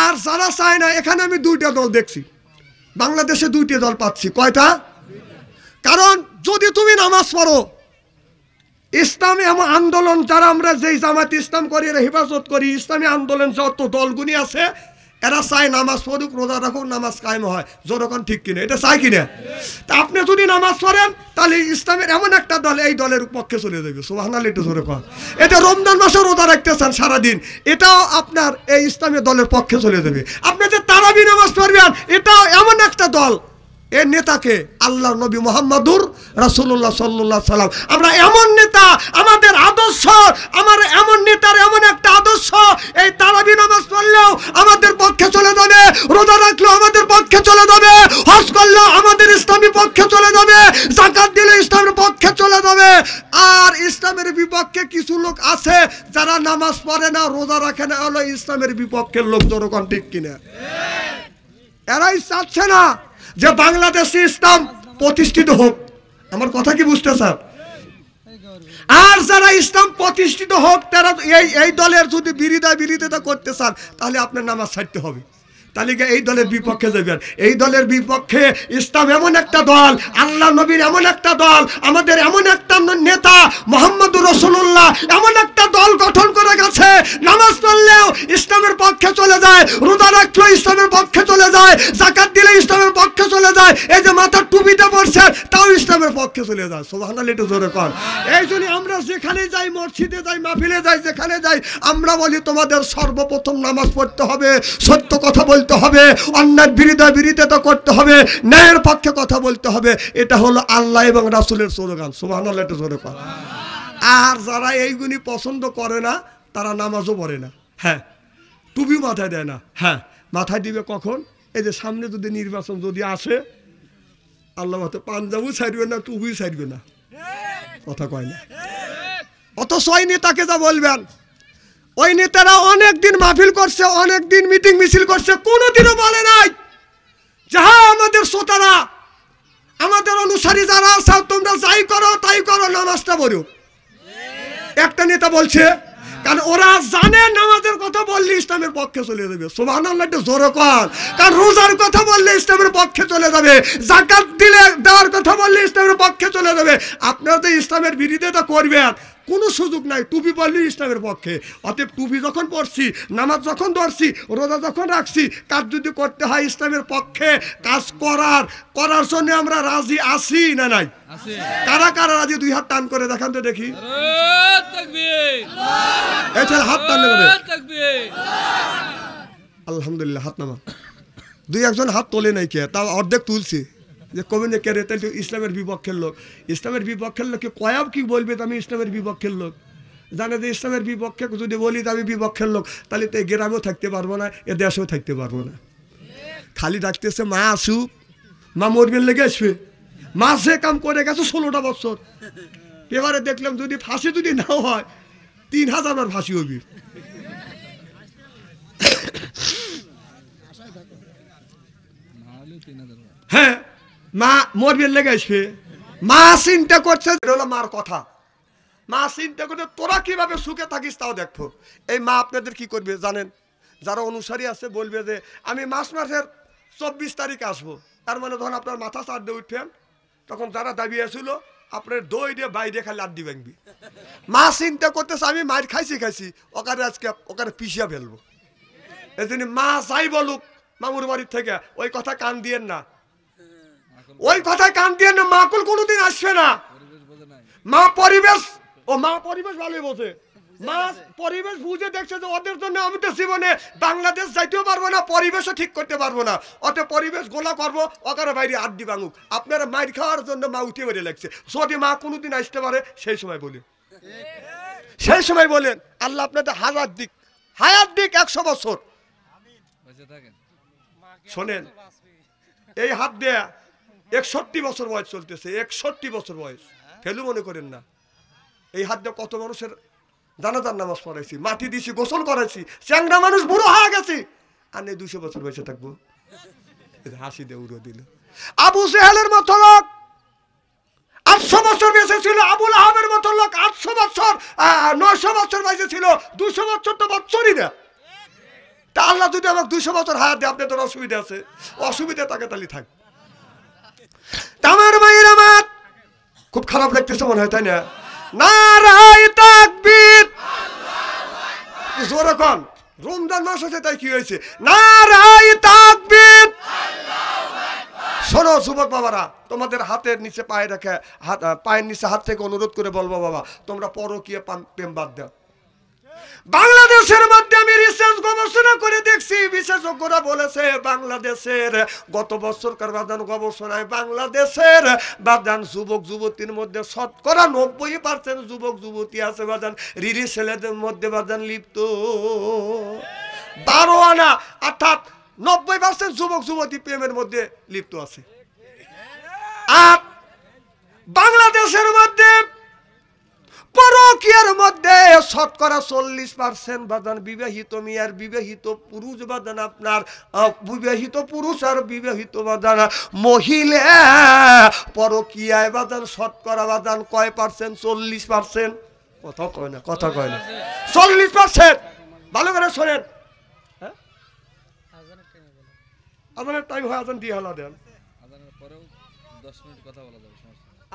আর যারা চায় না, এখানে আমি 2টা দল দেখছি, বাংলাদেশে 2টি দল পাচ্ছি। কয়টা? কারণ যদি তুমি নামাজ পড়ো, ইসলামী আন্দোলন যারা আমরা যেই জামাত ইসলাম করি, হেফাজত করি, ইসলামী আন্দোলন যত দলগুলি আছে, এরা চায় নামাজ পড়ুক, রোজা রাখুক, নামাজ কায়েম হয়, যতক্ষণ ঠিক কিনা, এটা চাই কিনা? তা আপনি যদি নামাজ পড়েন তাহলে ইসলামের এমন একটা দল এই দলের পক্ষে চলে যাবে। সুবহানাল্লাহ, একটু জোরে কর। এটা রমজান মাসে রোজা রাখতেছেন সারাদিন, এটাও আপনার এই ইসলামের দলের পক্ষে চলে যাবে। আপনি যে তারাবি নামাজ পড়বেন, এটাও এমন একটা দল, এর নেতাকে আল্লাহ নবী মুহাম্মদুর রাসূলুল্লাহ সাল্লাল্লাহু আলাইহি সাল্লাম। আমরা এমন নেতা, আমাদের আদর্শ, আমার এমন নেতার এমন একটা আদর্শ, এই তারাবি নামাজ পড়লেও আমাদের পক্ষে চলে যাবে, রোজা রাখলেও আমাদের পক্ষে চলে যাবে, হজ করলেও আমাদের ইসলামী পক্ষে চলে যাবে, যাকাত দিলে ইসলামের পক্ষে চলে যাবে। আর ইসলামের বিপক্ষে কিছু লোক আছে যারা নামাজ পড়ে না, রোজা রাখে না, হলো ইসলামের বিপক্ষের লোক। জনগণ ঠিক কিনা? এরাই চাচ্ছে না যে বাংলাদেশে ইসলাম প্রতিষ্ঠিত হোক। আমার কথা কি বুঝতে স্যার? আর যারা ইসলাম প্রতিষ্ঠিত হোক তারা এই দলের যদি বিরোধিতা করতে চান তাহলে আপনার নামাজ ছাড়তে হবে। তাহলে এই দলের বিপক্ষে যাবেন। এই দলের বিপক্ষে ইসলাম এমন একটা দল, আল্লাহ নবীর এমন একটা দল, আমাদের এমন একটা নেতা মুহাম্মদুর রাসূলুল্লাহ এমন একটা দল গঠন করে গেছে, নামাজ পড়লেও ইসলামের পক্ষে চলে যায়, রোজা রাখলেও ইসলামের পক্ষে চলে যায়, যাকাত দিলে ইসলামের পক্ষে চলে যায়, এই যে মাথার টুপিটা পড়ছে তাও ইসলামের পক্ষে চলে যায়। সুবহানাল্লাহ, একটু জোরে কর। এই জন্য আমরা যেখানে যাই, মসজিদে যাই, মাহফিলে যাই, যেখানে যাই, আমরা বলি তোমাদের সর্বপ্রথম নামাজ পড়তে হবে, সত্য কথা বলতে হবে, অন্যায় বিরোধিতা করতে হবে, ন্যায়ের পক্ষে কথা বলতে হবে। এটা হলো আল্লাহ এবং রাসূলের স্লোগান। সুবহানাল্লাহ, একটু জোরে কর। আর যারা এইগুলি পছন্দ করে না তারা নামাজও পড়ে না। হ্যাঁ, টুপি মাথায় দেয় না। হ্যাঁ, মাথায় দিবে কখন? এই যে সামনে যদি নির্বাচন যদি আসে, আল্লাহ হয়তো পাঞ্জাবও ছাড়বে না, টুপিও ছাড়বে না, কথা কয় না। অথচ ওই নেতাকে যা বলবেন, ওই নেতারা অনেক দিন মাহফিল করছে, অনেক দিন মিটিং মিছিল করছে, কোনোদিনও বলে নাই যাহা আমাদের শ্রোতারা, আমাদের অনুসারী যারা আছে, তোমরা যাই করো তাই করো, নামাজটা পড়ো। একটা নেতা বলছে, কারণ ওরা জানে নামাজের কথা বললে ইসলামের পক্ষে চলে যাবে। সুবহানাল্লাহ, একটু জোরে কর। কারণ রোজার কথা বললে ইসলামের পক্ষে চলে যাবে, যাকাত দিলে দেওয়ার কথা বললে ইসলামের পক্ষে চলে যাবে। আপনারা তো ইসলামের বিরোধিতা করবেন, কোনো সুযোগ নাই। টুপি পড়লে ইসলামের পক্ষে। অতএব টুপি যখন পড়ছি, নামাজ যখন ধরছি, রোজা যখন রাখছি, কাজ যদি করতে হয় ইসলামের পক্ষে কাজ করার জন্য আমরা রাজি আছি না নাই? কারা কারা রাজি? দুই হাত টান করে দেখান তো দেখি। হাত টান করে। আলহামদুলিল্লাহ, হাত নামা। দুই একজন হাত তোলে নাই, কে তাও অর্ধেক তুলছি। যে কবে না কে রে, তাহলে ইসলামের বিপক্ষের লোক। ইসলামের বিপক্ষের লোককে কয়াব কি বলবে আমি ইসলামের বিপক্ষের লোক? জানে যে ইসলামের বিপক্ষে যদি বলি আমি বিপক্ষের লোক, তাহলে তো গ্রামেও থাকতে পারবো না, এ দেশেও থাকতে পারবো না। খালি ডাকতেছে মা আসুক, মা মরবেন লেগে আসবে। মা সে কাম করে গেছে 16টা বছর। এবারে দেখলাম যদি ফাঁসি যদি না হয় 3000 বার ফাঁসি হবি। হ্যাঁ, মা মরবেন লেগে আসবে। মা চিন্তা করছে, হলো মার কথা। মা চিন্তা করছে তোরা কিভাবে সুখে থাকিস তাও দেখো। এই মা আপনাদের কি করবে জানেন? যারা অনুসারী আছে বলবে যে আমি মাসের 24 তারিখ আসবো। তার মানে ধরুন আপনার মাথা চার দিয়ে উঠবেন, তখন যারা দাবি আসছিল আপনার দই দিয়ে বাইরে খালি আড্ডি ভাঙবি। মা চিন্তা করতেছে আমি মার খাইছি, ওখানে আজকে ওখানে পিছিয়ে ফেলবো। এই জন্য মা যাই বলুক মামুর বাড়ির থেকে, ওই কথা কান দিয়েন না, ওই কথায় কান দিয়ে না। মাকুল কোনোদিন আসবে না। মা পরিবেশ ভালোই বোঝে। মা পরিবেশ বুঝে দেখছে যে ওদের জন্য আমি তো জীবনে বাংলাদেশ যাইতেও পারবো না, পরিবেশও ঠিক করতে পারবো না, অত পরিবেশ গোলা করবো, ওখানে বাইরে আড্ডি ভাঙুক। আপনারা মাইর খাওয়ার জন্য মা উঠে বেরিয়ে লাগছে। যদি মা কোনোদিন আসতে পারে সেই সময় বলেন আল্লাহ আপনাদের হায়াত দিক 100 বছর। শোনেন, এই হাত দেয়া 61 বছর বয়স চলতেছে, 61 বছর বয়স। ফেলু মনে করেন না। এই হাত দিয়ে কত মানুষের জানাজার নামাজ পড়াইছি, মাটি দিছি, গোসল করাইছি, চ্যাংড়া মানুষ বুড়ো হয়ে গেছি, আর নেই 200 বছর বয়সে থাকবো। হাসি দিয়ে উড়ো দিল। আবু জেহেলের মতো লোক 800 বছর বেঁচে ছিল। আবুল আহাবের মতো লোক 800 বছর 900 বছর বেঁচে ছিল। 200 বছর তো বছরই না। তা আল্লাহ যদি আমাকে 200 বছর হায়াত দেয়, আপনাদের অসুবিধা আছে, অসুবিধা তাকে তাহলে থাক। আমার মায়ের আমার খুব খারাপ লাগতেছে মনে হয়, তাই না? নারায়ে তাকবীর, জোরে কোন রমজান মাস আছে তাই কি হয়েছে? নারায়ে তাকবীর। শোনো যুবক বাবারা, তোমাদের হাতের নিচে পায়ে রেখে পায়ের নিচে হাত থেকে অনুরোধ করে বলবো, বাবা তোমরা পরকীয়া প্রেম বাদ দাও। বাংলাদেশের মধ্যে আমি রিসার্চ গবেষণা করে দেখছি, বিশেষজ্ঞরা বলেছে বাংলাদেশের গত বছরকার বাদান গবেষণায় বাংলাদেশের বাদান যুবক যুবতীর মধ্যে শতকরা 90% যুবক যুবতী আছে বাদান রিরি ছেলেদের মধ্যে বাদান লিপ্ত। 12 আনা অর্থাৎ 90% যুবক যুবতী প্রেমের মধ্যে লিপ্ত আছে। আর বাংলাদেশের মধ্যে পরকীয়ার মধ্যে শতকরা 40% বাদান বিবাহিত মেয়ের বিবাহিত পুরুষ বাদান আপনার বিবাহিত পুরুষ আর বিবাহিত বাদান মহিলা পরকীয়ায় বাদান শতকরা বাদান কয় পার্সেন্ট? 40%। কথা কয় না, কথা কয় না, 40%। ভালো করে শোনেন। হ্যাঁ, আজানের টাইম হয়, আজান দিয়ে হলা দেন। আজানের পরেও 10 মিনিট কথা বলা যাবে,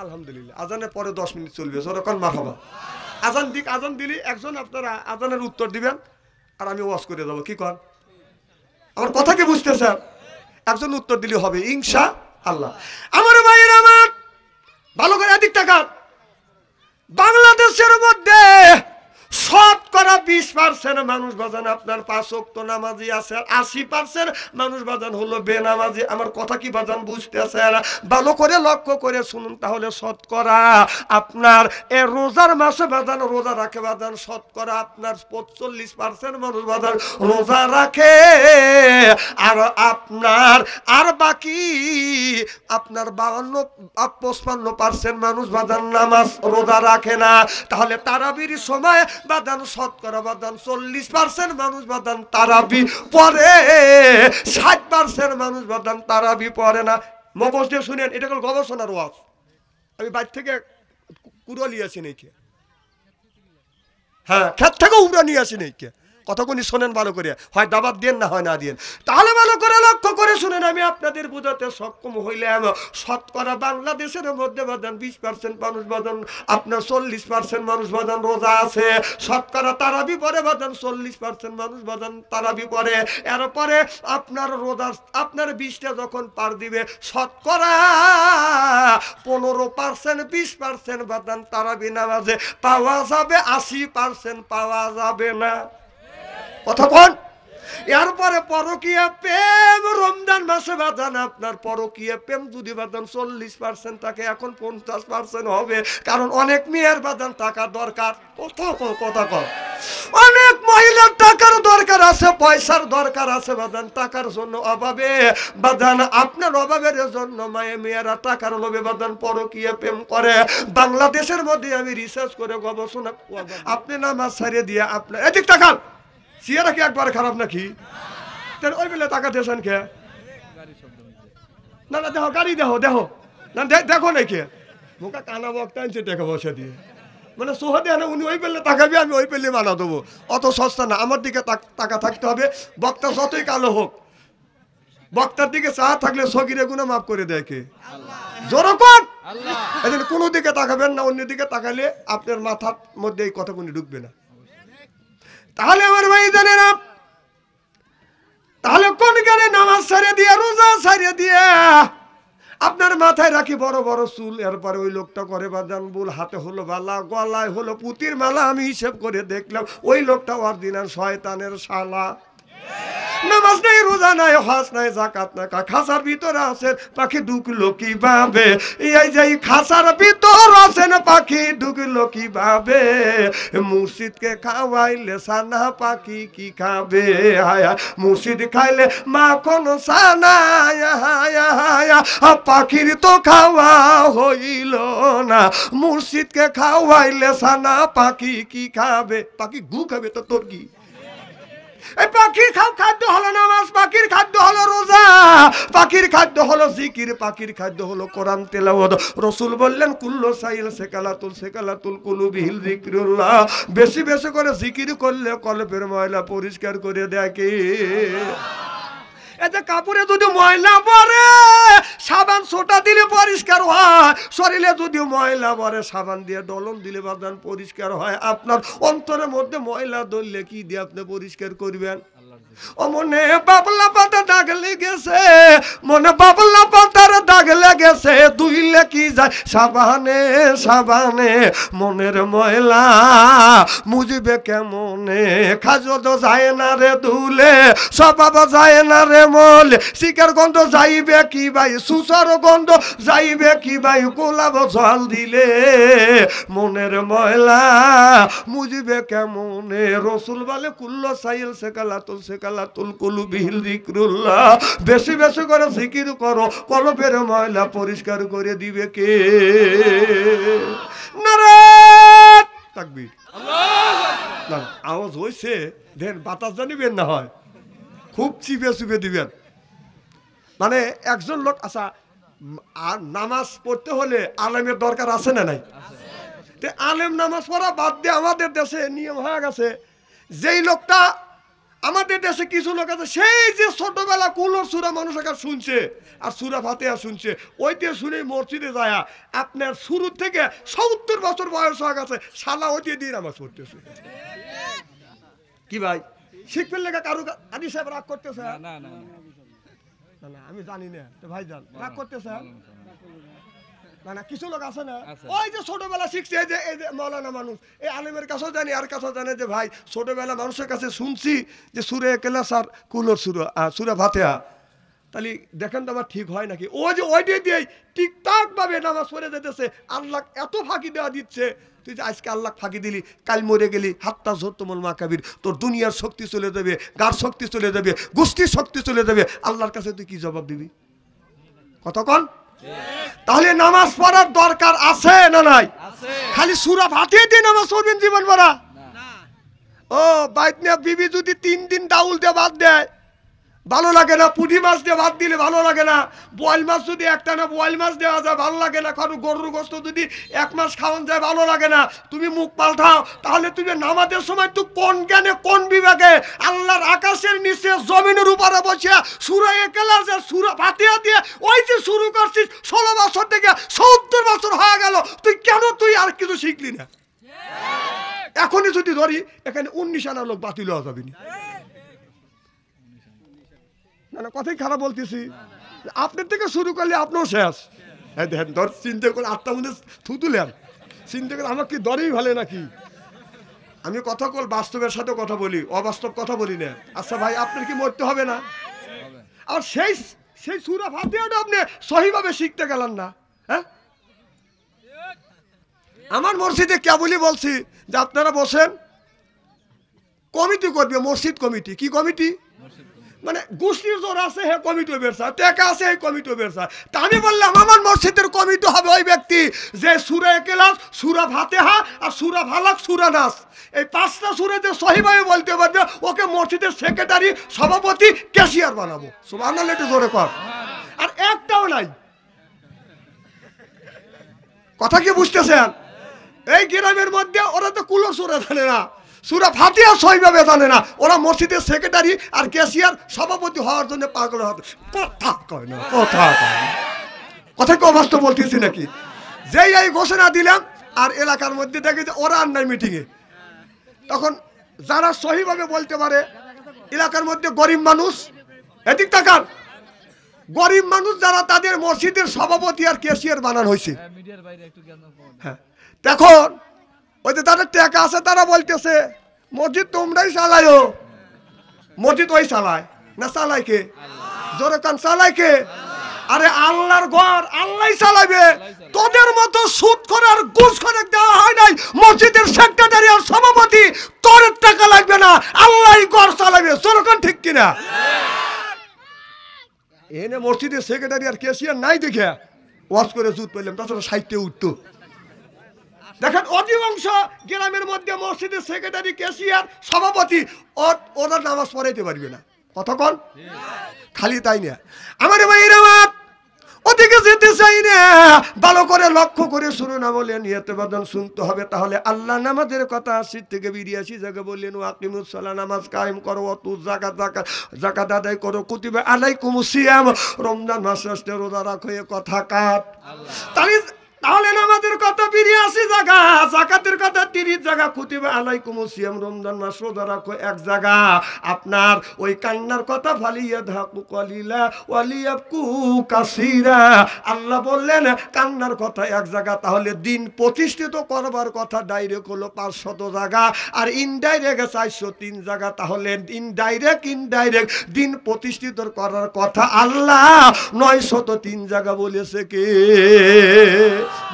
আলহামদুলিল্লাহ। আজানের পরে 10 মিনিট চলবে, যতক্ষণ মারহাবা। আজান দিলি একজন আপনারা আজানের উত্তর দিবেন আর আমি ওয়াজ করে দেবো। কি কর, আমার কথা কি বুঝতেছেন? একজন উত্তর দিলে হবে ইনশাআল্লাহ। আমার ভাইয়ের আমার ভালো করে এদিক তাকান। বাংলাদেশের মধ্যে শতকরা 20% মানুষ বাজান আপনার 5 ওয়াক্ত নামাজি আছে, আর 80% মানুষ বাজান হলো বেনামাজি। আমার কথা কি বাজান বুঝতেছেন? ভালো করে লক্ষ্য করে শুনুন তাহলে। শতকরা আপনার রোজার মাসে বাজান রোজা রাখে বাজান শতকরা আপনার 45% মানুষ বাজান রোজা রাখে, আর আপনার আর বাকি আপনার 55% মানুষ বাজান নামাজ রোজা রাখে না। তাহলে তারাবির সময় বাদান শতকরা বাদান 40% মানুষ বাদান তারাবি পড়ে, 60% মানুষ বাদান তারাবি পড়ে না। মগজ দিয়ে শুনেন, এটা হল গবেষণার ওয়াজ। আমি বাইর থেকে কুড়ো নিয়ে আসি নাকি, হ্যাঁ ক্ষেত থেকে উড়া নিয়ে আসি নাকি, কতক্ষণ শোনেন ভালো করে, হয় দাবাত দেন না হয় না দেন। তাহলে ভালো করে লক্ষ্য করে শুনেন, আমি আপনাদের বোঝাতে সক্ষম হইলাম। শতকরা বাংলাদেশের মধ্যে বাদান 20% মানুষ বাদান আপনার 40% মানুষ বাদান রোজা আছে। শতকরা তারাবি পরে বাদান 40% মানুষ বাদান তারাবি পরে। এরপরে আপনার রোজা আপনার 20টা যখন পার দিবে শতকরা 15% 20% বাদান তারাবি নামাজে পাওয়া যাবে, 80% পাওয়া যাবে না। কতক্ষণ? এরপরে পরকীয়া প্রেম রমজান মাসে বাদান আপনার পরকীয়া প্রেম যদি বাদান 40% থাকে, এখন 50% হবে, কারণ অনেক মেয়ের বাদান টাকা দরকার। কথা কর, অনেক মহিলার টাকার দরকার আছে, পয়সার দরকার আছে বাদান। টাকার জন্য অভাবে বাদান আপনার অভাবের জন্য মেয়েরা টাকার লোভে বাদান পরকীয়া প্রেম করে। বাংলাদেশের মধ্যে আমি রিসার্চ করে গবেষণা, আপনি নামাজ ছাড়িয়ে দিয়ে আপনার এদিক টাকান সিয়ারা কি একবার খারাপ নাকি? ওই বেলে টাকা দিয়েছেন কে? না না দেখো গাড়ি দেখো দেখো না দেখো না কে মুখা কানা বক্তা আনছে টাকা পয়সা দিয়ে, মানে সোহাদে আনে উনি ওই পেলে তাকাবি, আমি ওই পেলে মানা দেবো। অত সস্তা না, আমার দিকে টাকা থাকতে হবে। বক্তা যতই কালো হোক, বক্তার দিকে চাহা থাকলে সগিরে গুণা মাফ করে দেয় কে? জোরকন। এদিন কোনো দিকে তাকাবেন না, অন্য দিকে তাকালে আপনার মাথার মধ্যে এই কথাগুলি ঢুকবে না। তাহলে আমার ভাই জানে না, তাহলে কোন কারণে নামাজ ছাড়িয়ে দিয়ে রোজা ছাড়িয়ে দিয়ে আপনার মাথায় রাখি বড় বড় চুল, এরপরে ওই লোকটা করে বাদান বুল, হাতে হলো বালা, গলায় হলো পুতির মালা। আমি হিসেব করে দেখলাম ওই লোকটা অরিজিনাল শয়তানের শালা। নামাজ নাই, রোজা নাই, হজ নাই, যাকাত নাই, খাসার ভিতরে আছেন পাখি ঢুকলো কিভাবে? এই যে খাসার ভিতর আছেন পাখি ঢুকলো কিভাবে? মুর্শিদকে খাওয়াইলে সানা পাখি কি খাবে? হায়া মুর্শিদ খাইলে মাখন সানা, পাখির তো খাওয়া হইল না। মুর্শিদকে খাওয়াইলে সানা পাখি কি খাবে? পাখি গু খাবে তো তোর কি? এই পাখির খাদ্য হলো নামাজ, পাখির খাদ্য হলো রোজা, পাখির খাদ্য হলো জিকির, পাখির খাদ্য হলো কোরআন তেলাওয়াত। রাসূল বললেন কুল্লু সাইল সেকালাতুল কুলুবিল যিকরুল্লাহ। বেশি বেশি করে জিকির করলে কলবের ময়লা পরিষ্কার করে দেয় কে? এতে কাপড়ে যদি ময়লা পড়ে সাবান সোটা দিলে পরিষ্কার হয়, শরীরে যদি ময়লা ভরে সাবান দিয়ে দলন দিলে বাদান পরিষ্কার হয়। আপনার অন্তরের মধ্যে ময়লা ধরলে কি দিয়ে আপনি পরিষ্কার করবেন? ও মনে বাবলা পাতা দাগ লেগেছে, মনে বাবলা পাতার দাগ লেগেছে, ধুইলে কি যায় সাবানে সাবানে, মনের ময়লা মুজিবে কেমনে, খাজো তো যায় না রে ধুলে, স্বভাব যায় না রে মলে, শিকার গন্ধ যাইবে কি ভাই, সুসার গন্ধ যাইবে কি ভাই, গোলাপ জল দিলে, মনের ময়লা মুজিবে কেমনে। রসুল বলে কুল্লো সাইল সেকালাতুল সেকালাতুল কুলুবিল যিকরুল্লাহ, বেশি বেশি করে জিকির করো, কলবের ময়লা পরিষ্কার করে দিবে কে? নারে তাকবীর, আল্লাহু আকবার। আওয়াজ হইছে দেন, বাতাস জানিবেন না হয়, খুব চিপে চিপে দিবেন। মানে একজন লোক, আচ্ছা আর নামাজ পড়তে হলে আলেমের দরকার আছে না নাই? আলেম নামাজ পড়া বাদ দিয়ে আমাদের দেশে নিয়ম হয়ে গেছে, যেই লোকটা আমাদের দেশে কিছু লোক আছে সেই যে ছোটবেলা কুলোর সুরা মানুষের কাছে শুনছে আর সুরা ফাতিহা শুনছে, ওইতে শুনে মসজিদে যায় আপনার শুরু থেকে 70 বছর বয়স হয়ে গেছে, শালা ওইতে দিয়ে নামাজ পড়তেছে। কি ভাই শিখবেন লেখা কারু আদি সাহেব রাগ করতেছে? না না না, আমি জানি না তো ভাই জান রাগ করতেছে না? না কিছু লোক আছে না, ওই যে ছোটবেলা শিখছে, এই যে মৌলানা মানুষ, এই আলেমের কাছেও জানি আর কাছেও জানে যে ভাই ছোটবেলা মানুষের কাছে শুনছি যে সুরে একেলাস আর কুলোর সুরা ফাতিহা, তাহলে দেখেন তো আমার ঠিক হয় নাকি? ও যে ওইটাই দিয়ে ঠিকঠাক ভাবে নামাজ পড়ে যেতেছে, আল্লাহ এত ফাঁকি দেওয়া দিচ্ছে, তুই যে আজকে আল্লাহ ফাঁকি দিলি, কাল মরে গেলি, হাত্তা ঝোত্তমল মা কাবির, তোর দুনিয়ার শক্তি চলে যাবে, গার শক্তি চলে যাবে, গোষ্ঠীর শক্তি চলে যাবে, আল্লাহর কাছে তুই কি জবাব দিবি? কতক্ষণ? তাহলে নামাজ পড়ার দরকার আছে না নাই? খালি সূরা ফাতিহা দিয়ে নামাজ পড়বেন জীবন ভরা? ও বাইত নিয়ে বিবি যদি 3 দিন ডাউল দিয়ে ভাত দেয় ভালো লাগে না, পুঁটি মাছ দিয়ে ভাত দিলে ভালো লাগে না, বোয়াল মাছ যদি একটা না বোয়াল মাছ দেওয়া যায় ভালো লাগে না, কারণ গরুর গোস্ত যদি 1 মাস খাওয়ান যায় ভালো লাগে না, তুমি মুখ পাল্টাও। তাহলে তুমি নামাজের সময় তুই কোন জ্ঞানে কোন বিভাগে আল্লাহর আকাশের নিচে জমিনের উপরে বসে সূরা ইখলাস আর সূরা ফাতিহা দিয়ে ওই যে শুরু করছিস 16 বছর থেকে 70 বছর হয়ে গেল, তুই আর কিছু শিখলি না? এখনই যদি ধরি এখানে 19 আনা লোক বাতিল হওয়া যাবে না। না না কথাই খারাপ বলতেছি, আপনার থেকে শুরু করলে আপনিও শেষ। হ্যাঁ দেখেন ধর চিন্তা করে আত্মার মধ্যে থুতুলেন, চিন্তা করে আমার কি দরেই ভালো নাকি? আমি কথা বল বাস্তবের সাথে কথা বলি, অবাস্তব কথা বলি না। আচ্ছা ভাই আপনার কি মরতে হবে না? আর সেই সূরা ফাতিহাটা আপনি সহিভাবে শিখতে গেলেন না? হ্যাঁ আমার মসজিদে কেবলই বলছি যে আপনারা বসেন, কমিটি করবে, মসজিদ কমিটি। কি কমিটি? মানে গোষ্ঠীর জোর আছে হে কমিটি বেরসা, টাকা আছে এই কমিটি বেরসা। তা আমি বললাম আমার মসজিদের কমিটি হবে ওই ব্যক্তি যে সূরা ইখলাস, সূরা ফাতিহা আর সূরা ফালাক, সূরা নাস, এই 5টা সূরা যে সহিভাবে বলতে পারবে ওকে মসজিদের সেক্রেটারি, সভাপতি, ক্যাশিয়ার বানাবো। সুবহানাল্লাহ, একটু জোরে কর। আর একটাও নাই। কথা কি বুঝতেছেন? এই গ্রামের মধ্যে ওরা তো কুলো সূরা জানে না, সূরা ফাতিহা সহিভাবে জানে না, ওরা মসজিদের সেক্রেটারি আর ক্যাশিয়ার, সভাপতি হওয়ার জন্য পাগল হতে। কথা কয় না, কথা কি অবাস্তব বলতেছি নাকি? যেই এই ঘোষণা দিলাম আর এলাকার মধ্যে দেখে যে ওরা আর নাই মিটিংয়ে, তখন যারা সহিভাবে বলতে পারে এলাকার মধ্যে গরিব মানুষ, এদিক তাকান, গরিব মানুষ যারা তাদের মসজিদের সভাপতি আর ক্যাশিয়ার বানানো হয়েছে। হ্যাঁ দেখুন ওই যে তাদের টাকা আছে তারা বলতেছে মসজিদ তোমরাই চালায়ও, মসজিদ ওই চালায় না, চালায় কে? জোরে কান, চালায় কে? আরে আল্লাহর ঘর আল্লাহই চালাবে। তোদের মতো সুদ করে আর ঘুষ করে দেওয়া হয় নাই মসজিদের সেক্রেটারি আর সভাপতি, তোর টাকা লাগবে না, আল্লাহই ঘর চালাবে। জোরে কান, ঠিক কিনা? এনে মসজিদের সেক্রেটারি আর ক্যাশিয়ার নাই দেখে ওয়াজ করে সুদ পেলাম, তাছাড়া 60-এ উঠতো। দেখেন অধিকাংশ গ্রামের মধ্যে মসজিদের সেক্রেটারি, ক্যাশিয়ার, সভাপতি ওরা নামাজ পড়াইতে পারবে না। কতক্ষণ? খালি তাই না আমার ভাইরা, ওদিকে যেতে চাই না। ভালো করে লক্ষ্য করে শুনো না বলে নিয়তে বাদন শুনতে হবে। তাহলে আল্লাহ নামাজের কথা ৮০ থেকে ৮২ জায়গা বললেন, আকিমুস সালাহ, নামাজ কায়েম করো, অতু যাকাত আদায় করো, কুতিবা আলাইকুমুস সিয়াম, রমজান মাস আসলে রোজা রাখো, এ কথা কাট। তাহলে নামাজের কথা ৮২ জায়গা, যাকাতের কথা ৩০ জায়গা, কুতিবা আলাইকুমুস সিয়াম, রমজান মাস রোজা রাখো ১ জায়গা। আপনার ওই কান্নার কথা ফালিয়াদহাকু কলিলা ওয়ালিয়াবকু কাসীরা, আল্লাহ বললেন কান্নার কথা ১ জায়গা। তাহলে দিন প্রতিষ্ঠিত করবার কথা ডাইরেক্ট হলো ৫০০ জায়গা, আর ইনডাইরেক্ট ৪০৩ জায়গা। তাহলে ইনডাইরেক্ট দিন প্রতিষ্ঠিত করার কথা আল্লাহ ৯০৩ জায়গা বলেছে। কে?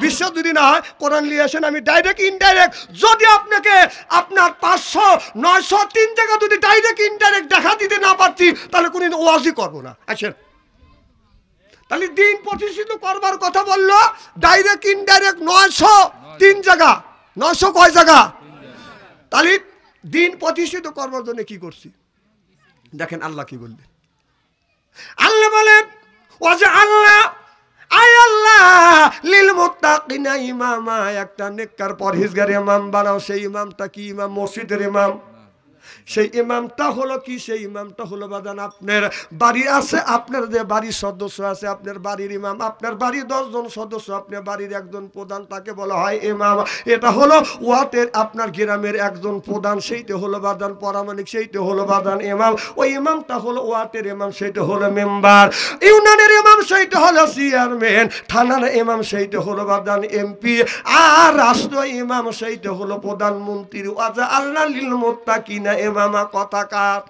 বিশ্ব যদি না হয় কোরআন নিয়ে আসেন, আমি ডাইরেক্ট ইনডাইরেক্ট যদি আপনাকে আপনার ৫০০ ৯০৩ জায়গা যদি ডাইরেক্ট ইনডাইরেক্ট দেখা দিতে না পারছি, তাহলে কোনদিন ওয়াজই করবো না। আসেন, তাহলে দিন প্রতিষ্ঠিত করবার কথা বললো ডাইরেক্ট ইনডাইরেক্ট ৯০৩ জায়গা। ৯০০ কয় জায়গা? তাহলে দিন প্রতিষ্ঠিত করবার জন্য কি করছি দেখেন আল্লাহ কি বললেন। আল্লাহ বলেন, ওয়াজা আল্লাহ আয় আল্লাহ লিল মুত্তাকিনা ইমামা, একটা নেককার পরহেজগার ইমাম বানাও। সেই ইমামটা কি? ইমাম মসজিদের ইমাম। সেই ইমামটা হলো কি? সেই ইমামটা হলো বাদান আপনার বাড়ি আছে, আপনার যে বাড়ির সদস্য আছে, আপনার বাড়ির ইমাম। আপনার বাড়ির ১০ জন সদস্য, আপনার বাড়ির একজন প্রধান, তাকে বলা হয় ইমাম। এটা হলো ওয়াতের আপনার গ্রামের একজন প্রধান, সেইটা হলো বাদান পরামানিক, সেইটা হলো বাদান ইমাম। ওই ইমামটা হলো ওয়াতের ইমাম, সেইটা হলো মেম্বার। ইউনিয়নের ইমাম সেইটা হলো চেয়ারম্যান। থানার ইমাম সেইটা হলো বাদান এমপি। আর রাষ্ট্র ইমাম সেইটা হলো প্রধানমন্ত্রী। ওয়াজা আল্লাহ লিল মুত্তাকিনা ইমামা, কথা কার?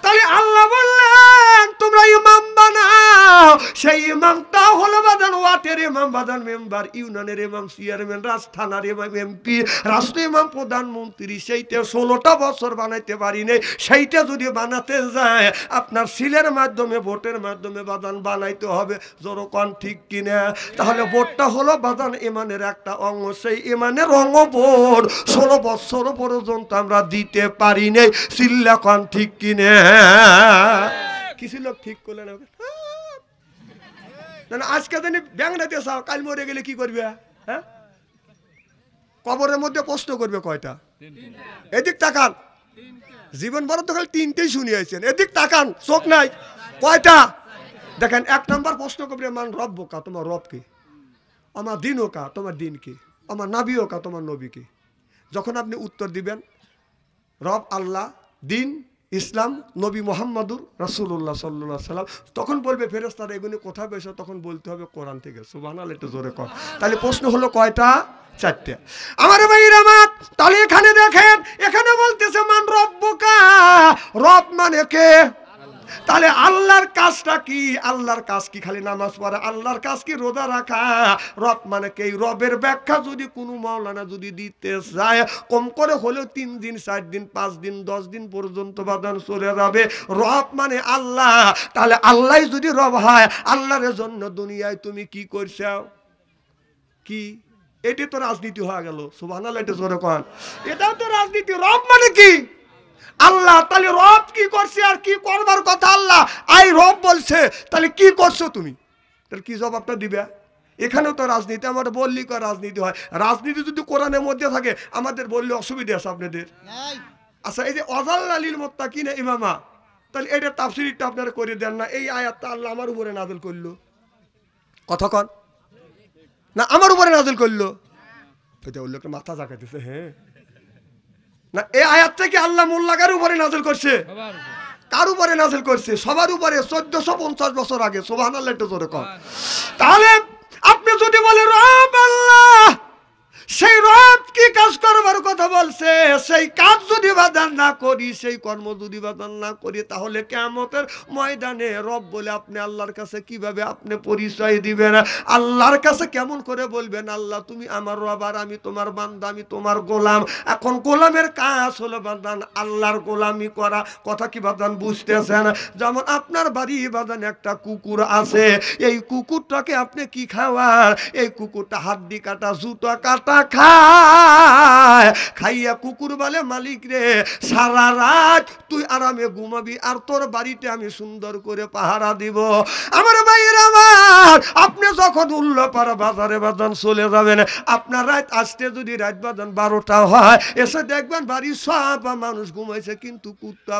তাহলে আল্লাহ বললেন তোমরা ইমাম বানাও। সেই ইমামটা হলো বাদান ওয়াটের ইমাম, বাদান মেম্বার, ইউনিয়নের ইমাম, চেয়ারম্যান, থানার ইমাম, এমপি, রাষ্ট্র ইমাম, প্রধানমন্ত্রী। সেইটা ১৬টা বছর বানাইতে পারি নাই। সেইটা যদি বানাতে যায় আপনার সিলের মাধ্যমে, ভোটের মাধ্যমে বাদান বানাইতে হবে। জোরকন ঠিক কিনা? তাহলে ভোটটা হলো বাদান ইমানের একটা অঙ্গ। সেই ইমানের অঙ্গ ভোট ১৬ বছর পর্যন্ত আমরা দিতে পারি নাই। সিল্লাকন ঠিক কিনা? কিছু লোক ঠিক করলে না, আজকে জানি ব্যাংরাতে চাও, কাল মরে গেলে কি করবে? হ্যাঁ, কবরের মধ্যে প্রশ্ন করবে কয়টা? এদিক তাকান, জীবন বড় তো খালি ৩টেই শুনিয়েছেন। এদিক তাকান, চোখ নাই, কয়টা? দেখেন, ১ নম্বর প্রশ্ন করবে মান রব কা, তোমার রব কে? আমার দিন ও কা, তোমার দিন কে? আমার নবী ও কা, তোমার নবী কে? যখন আপনি উত্তর দিবেন রব আল্লাহ, দিন ইসলাম, নবী মোহাম্মদুর রাসূলুল্লাহ সাল্লাল্লাহু আলাইহি সাল্লাম, তখন বলবে ফেরেশতারা এগুলো কোথায় পেয়েছো? তখন বলতে হবে কোরআন থেকে। সুবহানাল্লাহ, একটু জোরে কর। তাহলে প্রশ্ন হলো কয়টা? 4টে। আমার ভাইরা আমার, তাহলে এখানে দেখেন, এখানে বলতেছে মান রব্বুকা, রব মানে কে? তাহলে আল্লাহর কাজটা কি? আল্লাহর কাজ কি খালি নামাজ পড়া? আল্লাহর কাজ কি রোজা রাখা? রব মানে কি? রবের ব্যাখ্যা যদি কোনো মাওলানা যদি দিতে চায়, কম করে হলেও 3 দিন 4 দিন 5 দিন 10 দিন পর্যন্ত বাদান চলে যাবে। রব মানে আল্লাহ। তাহলে আল্লাহ যদি রব হয়, আল্লাহর জন্য দুনিয়ায় তুমি কি করছো? কি? এটি তো রাজনীতি হয়ে গেল। সুবহানাল্লাহ, এটা জোরে কোন। এটাও তো রাজনীতি। রব মানে কি? আল্লাহ। তাহলে রব কি করছে আর কি করবার কথা আল্লাহ আই রব বলছে, তাহলে কি করছো তুমি? তাহলে কি জবাবটা দিবে? এখানেও তো রাজনীতি। আমার বললি কর রাজনীতি হয়। রাজনীতি যদি কোরআনের মধ্যে থাকে আমাদের বললে অসুবিধা আছে আপনাদের? আচ্ছা, এই যে ওয়াজাল্লা লিল মুত্তাকিনা ইমামা, তাহলে এটা তাফসীরটা আপনারা করে দেন না? এই আয়াতটা আল্লাহ আমার উপরে নাযিল করলো, কথা কন না, আমার উপরে নাযিল করলো। এটা বললো একটা মাথা জাগাইতেছে। হ্যাঁ না, এই আয়াতটা কি আল্লাহ মোল্লাগার উপরে নাযিল করছে? কার উপরে নাযিল করছে? সবার উপরে। 1450 বছর আগে। সুবহানাল্লাহ, একটু জোরে কর। তাহলে আপনি যদি বলেন রব আল্লাহ, সেই রব কি কাজ করবার কথা বলছে, সেই কাজ যদি বাদান না করি, সেই কর্ম যদি বাদান না করি, তাহলে কিয়ামতের ময়দানে রব বলে আপনি আল্লাহর কাছে কিভাবে আপনি পরিচয় দিবেন? আল্লাহর কাছে কেমন করে বলবেন আল্লাহ তুমি আমার রব আর আমি তোমার বান্দা, আমি তোমার গোলাম? এখন গোলামের কাজ হলো বাদান আল্লাহর গোলামি করা। কথা কি বাদান বুঝতেছেন? যেমন আপনার বাড়ি বাদান একটা কুকুর আছে, এই কুকুরটাকে আপনি কি খাওয়ার? এই কুকুরটা হাড্ডি কাটা, জুতা কাটা খায়। খাইয়া কুকুর বলে মালিক রে সারা রাত তুই আরামে ঘুমাবি আর তোর বাড়িতে আমি সুন্দর করে পাহারা দিব। আমার ভাইয়ের আমার, আপনি যখন উল্লাপাড়া বাজারে বাজান চলে যাবেন, আপনার রাত আসতে যদি রাত বাজান 12টা হয়, এসে দেখবেন বাড়ির সব মানুষ ঘুমাইছে, কিন্তু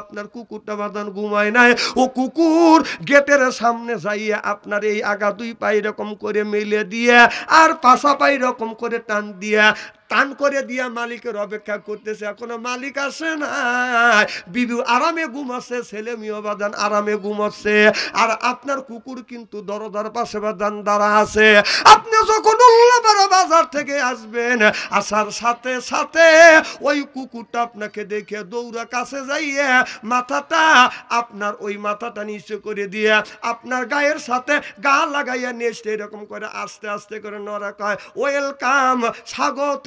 আপনার কুকুরটা বাজান ঘুমায় নাই। ও কুকুর গেটের সামনে যাইয়া আপনার এই আগা 2 পা এরকম করে মেলে দিয়ে আর পাশা পা এরকম করে টান করে দিয়া মালিকের অপেক্ষা করতেছে। এখনো মালিক আসে না, বিবি আরামে ঘুমাচ্ছে, ছেলে মেয়ে বাজান আরামে ঘুমাচ্ছে, আর আপনার কুকুর কিন্তু দরজার পাশে বাজান দাঁড়া আছে। আপনি যখন উল্লাপাড়া বাজার থেকে আসবেন, আসার সাথে সাথে ওই কুকুরটা আপনাকে দেখে দৌড়া কাছে যাইয়ে মাথাটা নিচে করে দিয়ে আপনার গায়ের সাথে গা লাগাইয়া নেচে এরকম করে আস্তে আস্তে করে নড়া কয়, ওয়েলকাম, স্বাগত।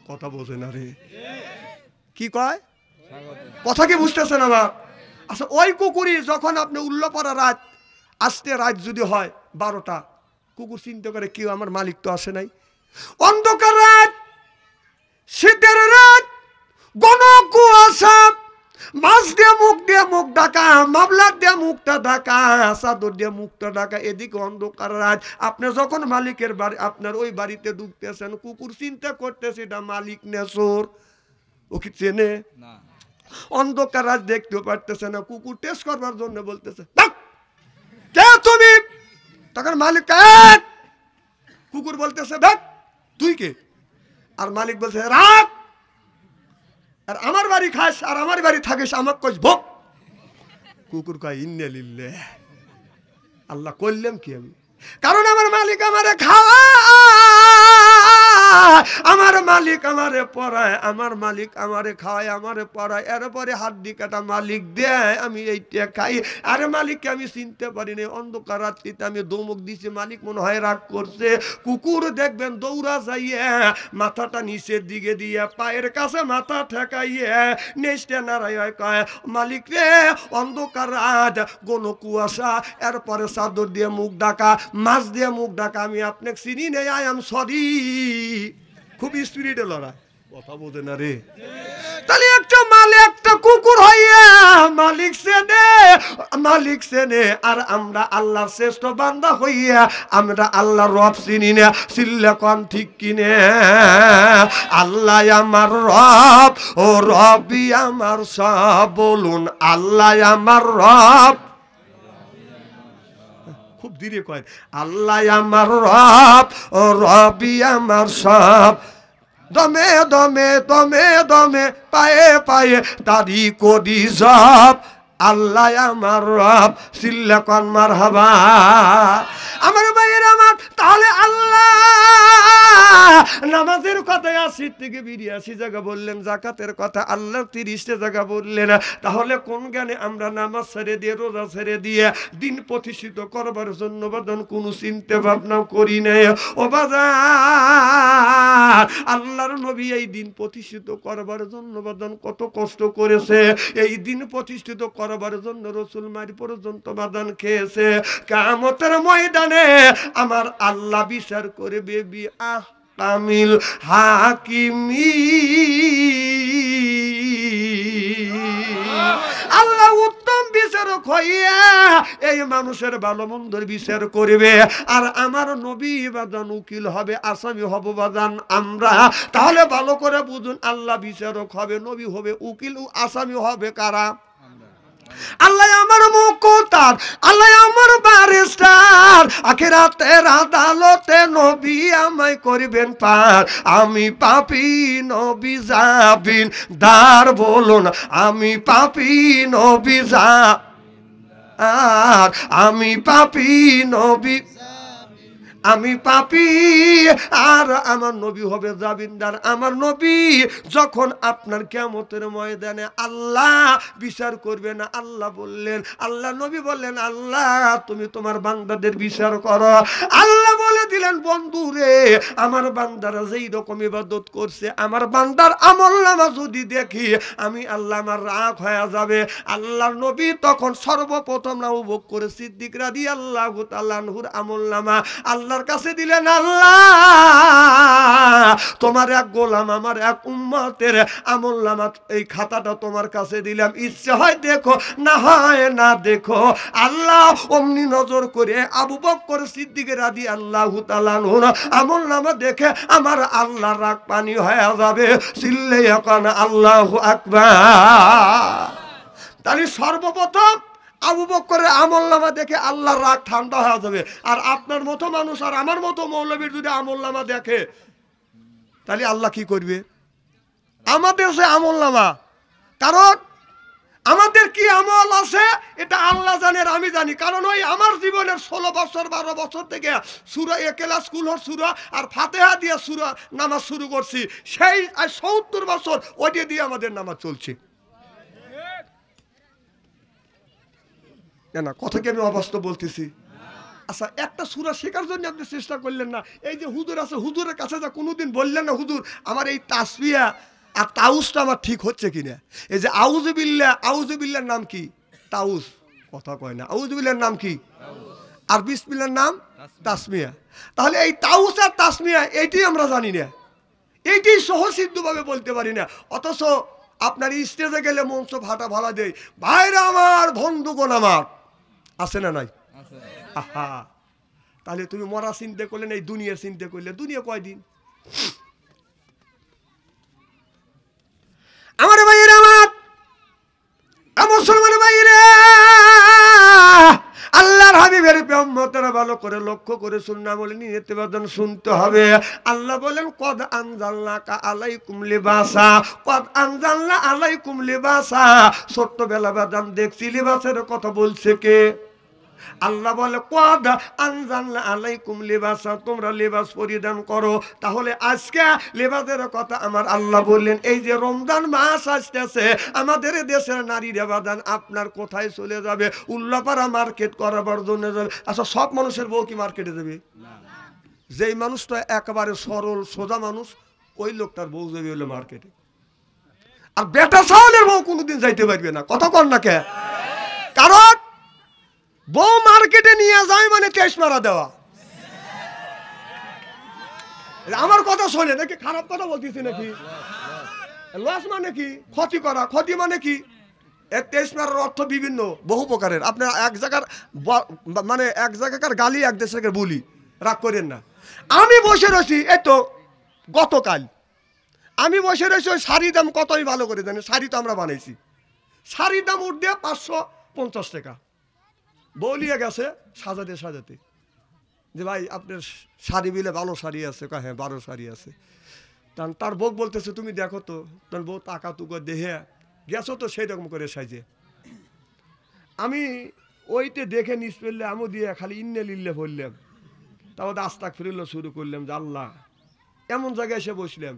কথা বোঝে না রে, কি কয়? কথা কি বুঝতেছেন আমার? আচ্ছা, ওই কুকুরই যখন আপনি উল্লাপাড়া রাত আসতে রাত যদি হয় 12টা, কুকুর চিন্তা করে কেউ আমার মালিক তো আসে নাই। অন্ধকার রাত, শীতের রাত, ঘন কুয়াশা, মাছ দিয়ে মুখ ঢাকা, মামলার দিয়ে মুখটা ঢাকা, চাদর দিয়ে মুখটা ঢাকা, এদিকে অন্ধকার রাত। আপনি যখন মালিকের বাড়ি আপনার ওই বাড়িতে ঢুকতেছেন, কুকুর চিন্তা করতেছে এটা মালিক না চোর, ও কি চেনে না। অন্ধকার রাত দেখতেও পারতেছে না, কুকুর টেস্ট করবার জন্য বলতেছে, কে তুমি? তখন মালিক, কুকুর বলতেছে, দেখ তুই কে? আর মালিক বলছে, রাখ, আর আমার বাড়ি খাস আর আমার বাড়ি থাকিস, আমার কইস ভোগ। কুকুর কয়, ইন্না লিল্লাহ, আল্লাহ করলাম কি আমি? কারণ আমার মালিক আমারে খাওয়ায়, আমার মালিক আমারে পড়ায়, আমার মালিক আমারে খাওয়ায়, আমারে পড়ায়, এরপরে হাড্ডি কাটা মালিক দেয়, আমি এইটা খাই। আরে মালিককে আমি চিনতে পারিনি, অন্ধকার রাত্রিতে আমি দমক দিছি, মালিক মনে হয় রাগ করছে। কুকুর দেখবেন দৌড়া যাইয়া মাথাটা নিচের দিকে দিয়ে পায়ের কাছে মাথা ঠেকাইয়া নেচতে নাড়াইয়া কয়, মালিক রে, অন্ধকার রাত, ঘন কুয়াশা, এরপরে চাদর দিয়ে মুখ ঢাকা, মাছ দিয়ে মুখ ঢাকা, আমি আপনাকে চিনি নেই, আই এম সরি। খুব স্পিরিটে লড়া, কথা বোঝে না রে। তাহলে একটা মালিক, একটা কুকুর হইয়া মালিক সেনে, আর আমরা আল্লাহর শ্রেষ্ঠ বান্দা হইয়া আমরা আল্লাহর রব চিনি না। চিল্লা কোন ঠিক কিনে? আল্লাহ আমার রব, ও রবি আমার সব, বলুন আল্লাহ আমার রব। খুব ধীরে কয়, আল্লাহ আমার রব, ও রবি আমার সব, দমে দমে দমে দমে পায়ে পায়ে তারি করি জব, আল্লাহ আমার রব, চিল্লা কোন মারহাবা। আমার ভাইয়ের আমার, তাহলে আল্লাহ নামাজের কথা 80 থেকে 82 জায়গা বললেন, যাকাতের কথা আল্লাহ 30টা জায়গা বললেন। তাহলে কোন জ্ঞানে আমরা নামাজ ছেড়ে দিয়ে, রোজা ছেড়ে দিয়ে দিন প্রতিষ্ঠিত করবার জন্য বাদন কোনো চিন্তা ভাবনা করি নাই? ও বাজার, আল্লাহর নবী এই দিন প্রতিষ্ঠিত করবার জন্য বাদন কত কষ্ট করেছে, এই দিন প্রতিষ্ঠিত করবার জন্য রসুল মারি পর্যন্ত বাদান খেয়েছে। কিয়ামতের ময়দানে আমার আল্লাহ বিচার করবে বি আহকামিল হাকিমি, আল্লাহ উত্তম বিচারক হইয়া এই মানুষের ভালো মন্দের বিচার করবে, আর আমার নবী বাদান উকিল হবে, আসামি হব বাদান আমরা। তাহলে ভালো করে বুঝুন, আল্লাহ বিচারক হবে, নবী হবে উকিল, আসামি হবে কারা? আল্লাহ আমার মুকুতার, আল্লাহ আমার বারিস্টার, আখিরাতের আদালতে নবী আমায় করবেন পার। আমি পাপী, নবী যাবিন দার, বলুন আমি পাপী, নবী আর আমি পাপী, নবী, আমি পাপী, আর আমার নবী হবে জাবিনদার। আমার নবী যখন আপনার কিয়ামতের ময়দানে আল্লাহ বিচার করবে না, আল্লাহ বললেন, আল্লাহ নবী বললেন, আল্লাহ তুমি তোমার বান্দাদের বিচার করো। আল্লাহ বলে দিলেন, বন্ধু রে, আমার বান্দারা যেই রকম ইবাদত করছে, আমার বান্দার আমলনামা যদি দেখি আমি আল্লাহ, আমার রাগ হয়ে যাবে। আল্লাহর নবী তখন সর্বপ্রথম নাও ভোগ করে সিদ্দিক রাদিয়াল্লাহু তাআলা আনহুর আমলনামা আল্লাহ আল্লাহর কাছে দিলেন, আল্লাহ তোমার এক গোলাম আমার এক উম্মতের আমলনামা এই খাতাটা তোমার কাছে দিলাম, ইচ্ছা হয় দেখো না হয় না দেখো। আল্লাহ অমনি নজর করে আবু বকর সিদ্দিক রাদিয়াল্লাহু তাআলা আনহুর আমলনামা দেখে আমার আল্লাহ রাগ পানি হয়ে যাবে। চিল্লাইয়া কান আল্লাহু আকবার। তাহলে সর্বপ্রথম আবু বকরের আমলনামা দেখে আল্লাহর রাগ ঠান্ডা হয়ে যাবে। আর আপনার মতো মানুষ আর আমার মতো মৌলবীর যদি আমলনামা দেখে তাহলে আল্লাহ কি করবে? আমাদের যে আমলনামা, কারণ আমাদের কি আমল আছে এটা আল্লাহ জানেন, আমি জানি। কারণ ওই আমার জীবনের 16 বছর 12 বছর থেকে সূরা ইখলাস কুলহর সূরা আর ফাতিহা দিয়ে সূরা নামাজ শুরু করছি, সেই 70 বছর ওইটা দিয়ে আমাদের নামাজ চলছে। না কথা কি আমি অবাস্তব বলতেছি? আচ্ছা, একটা সূরা শেখার জন্য আপনি চেষ্টা করলেন না? এই যে হুজুর আছে, হুজুরের কাছে যা কোনোদিন বললেন না হুজুর আমার এই তাসবিহ আর তাউসটা আমার ঠিক হচ্ছে কিনা? এই যে আউযুবিল্লাহর নাম কি? তাউস। কথা কয় না। আউযুবিল্লাহর নাম কি? আর বিসমিল্লাহর নাম তাসমিয়া। তাহলে এই তাউস আর তাসমিয়া এইটাই আমরা জানি না, এইটাই সহজসিদ্ধভাবে বলতে পারি না। অথচ আপনার স্টেজে গেলে মঞ্চ ফাটা ভাড়া দেয়, ভাইরা আমার, বন্ধুগণ আমার, আছে না নাই? আহা, তাহলে তুমি মরা চিন্তা করলে না এই দুনিয়া চিন্তা করলে? দুনিয়া কয়দিন? আমার ভাইয়েরা, আমার মুসলমান ভাইয়েরা, আল্লাহর হাবিবের উম্মতেরা ভালো করে লক্ষ্য করে শুননা বলে নিয়তবাদন শুনতে হবে। আল্লাহ বলেন কদ আনজালনাকা আলাইকুম লিবাসা, কদ আনজালনা আলাইকুম লিবাসা। ছোট্টবেলা বাদাম দেখছি লিবাসের কথা বলছে কে? আল্লাহ বলে কদ আনজালনা আলাইকুম লিবাসা, তোমরা লিবাস পরিধান করো। তাহলে আজকে লিবাসের কথা আমার আল্লাহ বললেন। এই যে রমজান মাস আসতেছে, আমাদের দেশের নারীরা বাদান আপনার কোথায় চলে যাবে? উল্লাপাড়া মার্কেট করাবার জন্য যাবে। আচ্ছা, সব মানুষের বউ কি মার্কেটে যাবে? যেই মানুষটা একেবারে সরল সোজা মানুষ, ওই লোকটার বউ যাবে হলো মার্কেটে। আর বেটা চাউলের বউ কোনোদিন যাইতে পারবে না। কথা কর না কে? কারণ বউ মার্কেটে নিয়ে যায় মানে তেজ মারা দেওয়া। আমার কথা শোনে নাকি? খারাপ কথা বলতেছি নাকি? লস মানে কি? ক্ষতি করা। ক্ষতি মানে কি? তেজ মারার অর্থ বিভিন্ন, বহু প্রকারের। আপনার এক জায়গার মানে এক জায়গাকার গালি এক দেশের বলি, রাগ করেন না। আমি বসে রয়েছি, এই তো গতকাল আমি বসে রয়েছি, ওই শাড়ির দাম কতই ভালো করে জানি। শাড়ি তো আমরা বানাইছি, শাড়ির দাম উঠবে 550 টাকা। বলিয়ে গেছে সাজাতে সাজাতে যে ভাই আপনার শাড়ি বিলে ভালো শাড়ি আছে? হ্যাঁ 12 শাড়ি আছে। তার বউ বলতেছে তুমি দেখো তো। তার বউ টাকা তুকো দেহে গেছো তো সেই রকম করে সাজে। আমি ওইটা দেখে নিস ফেললে আমও দিয়ে খালি ইন্নে লিল্লে বললাম, তারপর আস্তাক ফিরল শুরু করলাম যে আল্লাহ, এমন জায়গায় এসে বসলাম।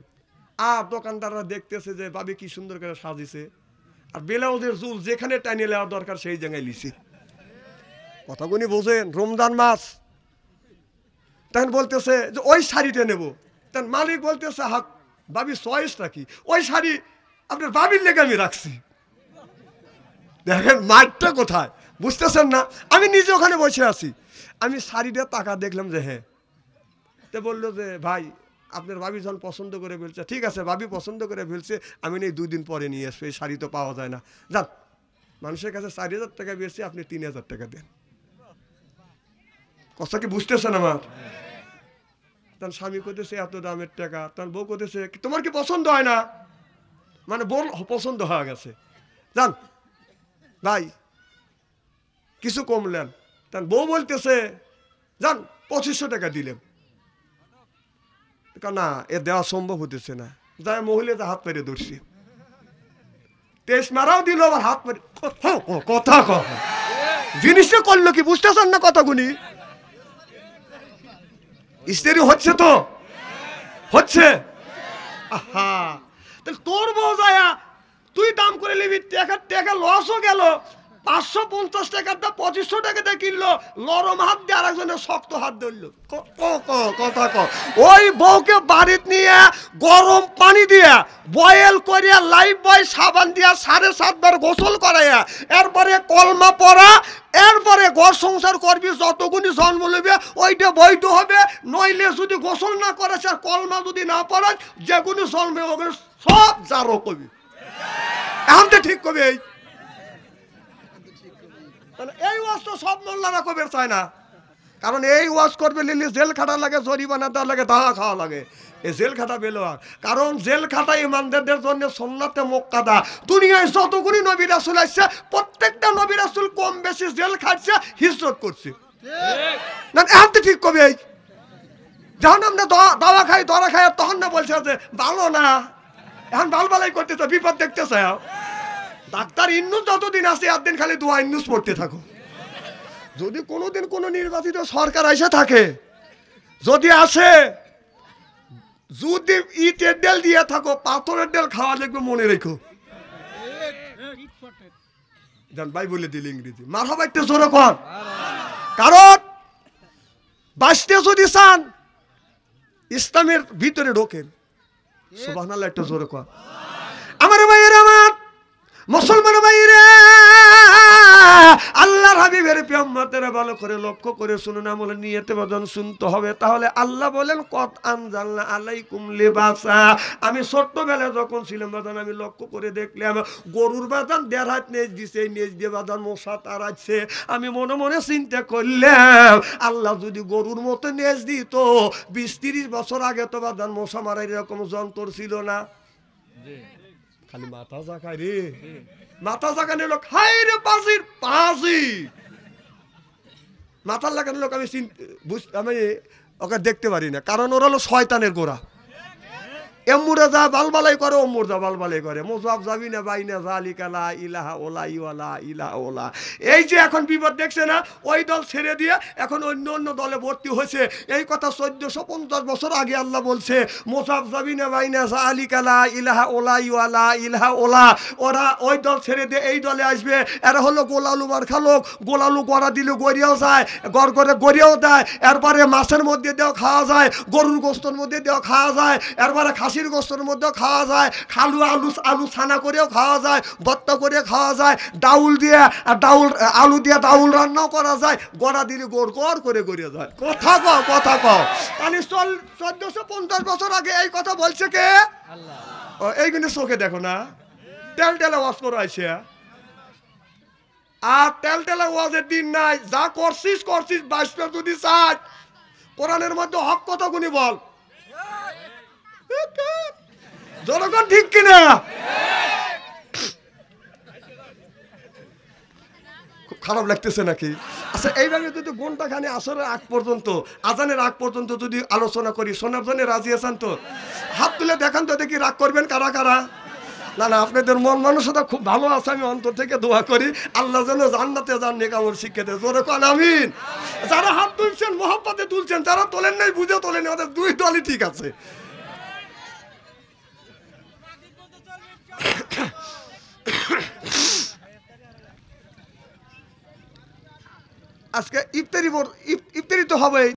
আর দোকানদাররা দেখতেছে যে ভাবি কি সুন্দর করে সাজিছে, আর ব্লাউজের চুল যেখানে টানিয়ে নেওয়ার দরকার সেই জায়গায় লিছি। কথাগুনি বোঝেন? রমজান মাস। তখন বলতেছে যে ওই শাড়িটা নেব। তখন মালিক বলতেছে হাত ভাবি চয়েসটা কি? ওই শাড়ি আপনার ভাবির লেগে আমি রাখছি। দেখেন মাঠটা কোথায়, বুঝতেছেন না? আমি নিজে ওখানে বসে আছি, আমি শাড়িটা টাকা দেখলাম যে হ্যাঁ। তো বললো যে ভাই আপনার ভাবি যখন পছন্দ করে ফেলছে, ঠিক আছে ভাবি পছন্দ করে ফেলছে, আমি নেই 2 দিন পরে নিয়ে আসবো। এই শাড়ি তো পাওয়া যায় না, যান মানুষের কাছে 4000 টাকা বেশি, আপনি 3000 টাকা দেন। কথা কি বুঝতেছেন আমার? তার স্বামী করতেছে এত দামের টাকা, তার বউ করতেছে তোমার কি পছন্দ হয় না? মানে বল পছন্দ হয়ে গেছে, যান ভাই কিছু কমলেন। তার বউ বলতেছে যান 2500 টাকা দিলেন। না এ দেওয়া সম্ভব হতেছে না। যাই মহিলাটা হাত পেরে ধরছি, তেজ মারাও দিল, আবার হাত পেরে কথা জিনিসটা করলো কি? বুঝতেছেন না কথাগুলি? স্ত্রী হচ্ছে তো হচ্ছে। আহা, তাহলে তোর বউ যায় তুই দাম করে নিবি, টাকা লসও গেল, 550 টাকার দাম 2500 টাকা দিয়ে কিনলো, নরম হাত দিয়ে আর একজনের শক্ত হাত ধরলো। কথা ক ওই বউকে বাড়িতে নিয়ে গরম পানি দিয়ে বয়েল করিয়া লাইফ বয় সাবান দিয়া 7.5 বার গোসল করাইয়া এরপরে কলমা পড়া, এরপরে ঘর সংসার করবি, যতগুনি জন্ম নেবে ওইটা বৈধ হবে। নইলে যদি গোসল না করে আর কলমা যদি না পড়ায় যেগুনি জন্মে ওগুলো সব জারো কবি। এখন তো ঠিক কবি। এই ওয়াজ তো সব মোল্লারা কবে চায় না, কারণ এই ওয়াজ করবে লিলি জেল খাটা লাগে, জরিমানা দেওয়া লাগে, দাওয়া খাওয়া লাগে। এই জেল খাটা বেলোয়ার, কারণ জেল খাটা ইমানদারদের জন্য সুন্নাতে মুক্কাদা। দুনিয়ায় যতগুলি নবী রাসূল আসছে প্রত্যেকটা নবী রাসূল কম বেশি জেল খাটছে, হিজরত করছে। না এখন তো ঠিক কবে। যখন আমরা দাওয়া খাই দরা খাই তখন না বলছে যে ভালো না, এখন বালবালাই করতেছে, বিপদ দেখতেছে। ডাক্তার ইন্নুস যতদিন আছে একদিন খালি দোয়া ইন্নুস পড়তে থাকো। যদি কোনোদিন কোনো নির্বাচিত সরকার এসে থাকে, যদি আসে, যদি ইটের ডেল দিয়ে থাকো, পাথরের ডেল খাওয়া লাগবে, মনে রেখো। জান ভাই বলে দিল ইংরেজি, মারহাবা একটু জোরে কর। কারণ বাঁচতে যদি চান ইসলামের ভিতরে ঢোকেন। সুবহানাল্লাহ একটু জোরে কর। আমার ভাইয়েরা, আমার মুসলমান ভাইরা, আল্লাহর হাবিবের উম্মতেরা ভালো করে লক্ষ্য করে শুনুন, আমলে নিয়তে বাদন শুনতে হবে। তাহলে আল্লাহ বলেন কত আনজালনা আলাইকুম লিবাসা। আমি ছোট্টবেলায় যখন ছিলাম বাদান, আমি লক্ষ্য করে দেখলাম গরুর বাদান 1.5 হাত নেজ দিছে, নেজ দিয়ে বাদান মশা তাড়াচ্ছে। আমি মনে মনে চিন্তা করলাম, আল্লাহ যদি গরুর মতো নেজ দিত, 20-30 বছর আগে তো বাদান মশা মারার এরকম যন্ত্র ছিল না। খালি মাথা জাগায় রে, মাথা জাগানোর লোক হাই রে পাজির পাজি, মাথার লাগানোর লোক আমি ওকে দেখতে পারি না, কারণ ওরা হলো শয়তানের গোড়া। এমুরে যা বালবালাই করে, অমুর যা বালবালাই করে। মোজাব যাবি না বাইনা জালিকা লা ইলাহা ওলা ইওয়ালা ইলাহা ওলা। এই যে এখন বিপদ দেখছে না, ওই দল ছেড়ে দিয়ে এখন অন্য অন্য দলে ভর্তি হয়েছে। এই কথা 1450 বছর আগে আল্লাহ বলছে, মোজাব যাবি না বাইনা জালিকা লা ইলাহা ওলা ইওয়ালা ইলাহা ওলা। ওরা ওই দল ছেড়ে দিয়ে এই দলে আসবে। এরা হলো গোলালু মার্কা লোক। গোলালু গড়া দিলে গড়িয়েও যায়, গড় করে গড়িয়েও দেয়। এরপরে মাছের মধ্যে দিয়েও খাওয়া যায়, গরুর গোস্তর মধ্যে দিয়েও খাওয়া যায়, এরপরে খাসির গোস্তর মধ্যেও খাওয়া যায়, খালু আলু ছানা করেও খাওয়া যায়, ভর্তা করে খাওয়া যায়, ডাউল দিয়ে আলু দিয়ে ডাউল রান্নাও করা যায়, গড়া দিলে গোড় গড় করে গড়িয়ে যায়। কথা কও, কথা কও। তাহলে 1450 বছর আগে এই কথা বলছে কে? আল্লাহ। এইগুলো চোখে দেখো না, টেলটেলা ওয়াজ করে আইছে। আর টেলটেলা ওয়াজের দিন নাই, যা করছিস বাঁচবে যদি চাই। কোরআনের মধ্যে হক কথা গুনি বল, জনগণ ঠিক কিনা? খুব খারাপ লাগতেছে নাকি? আচ্ছা, এইভাবে যদি ঘন্টা খানে আসরের আগ পর্যন্ত, আজানের আগ পর্যন্ত যদি আলোচনা করি, শোনার জন্য রাজি আছেন তো? হাত তুলে দেখান তো দেখি, রাগ করবেন কারা কারা? না না, আপনাদের মন মানসিকতা খুব ভালো আছে, আমি অন্তর থেকে দোয়া করি আল্লাহ যেন জান্নাতে যান, নেকামল শিক্ষা দেয়। জোরে কোন আমিন। যারা হাত তুলছেন মোহাম্মতে তুলছেন, যারা তোলেন নাই বুঝে তোলেন, ওদের দুই দলই ঠিক আছে। আজকে ইফতারি তো হবে।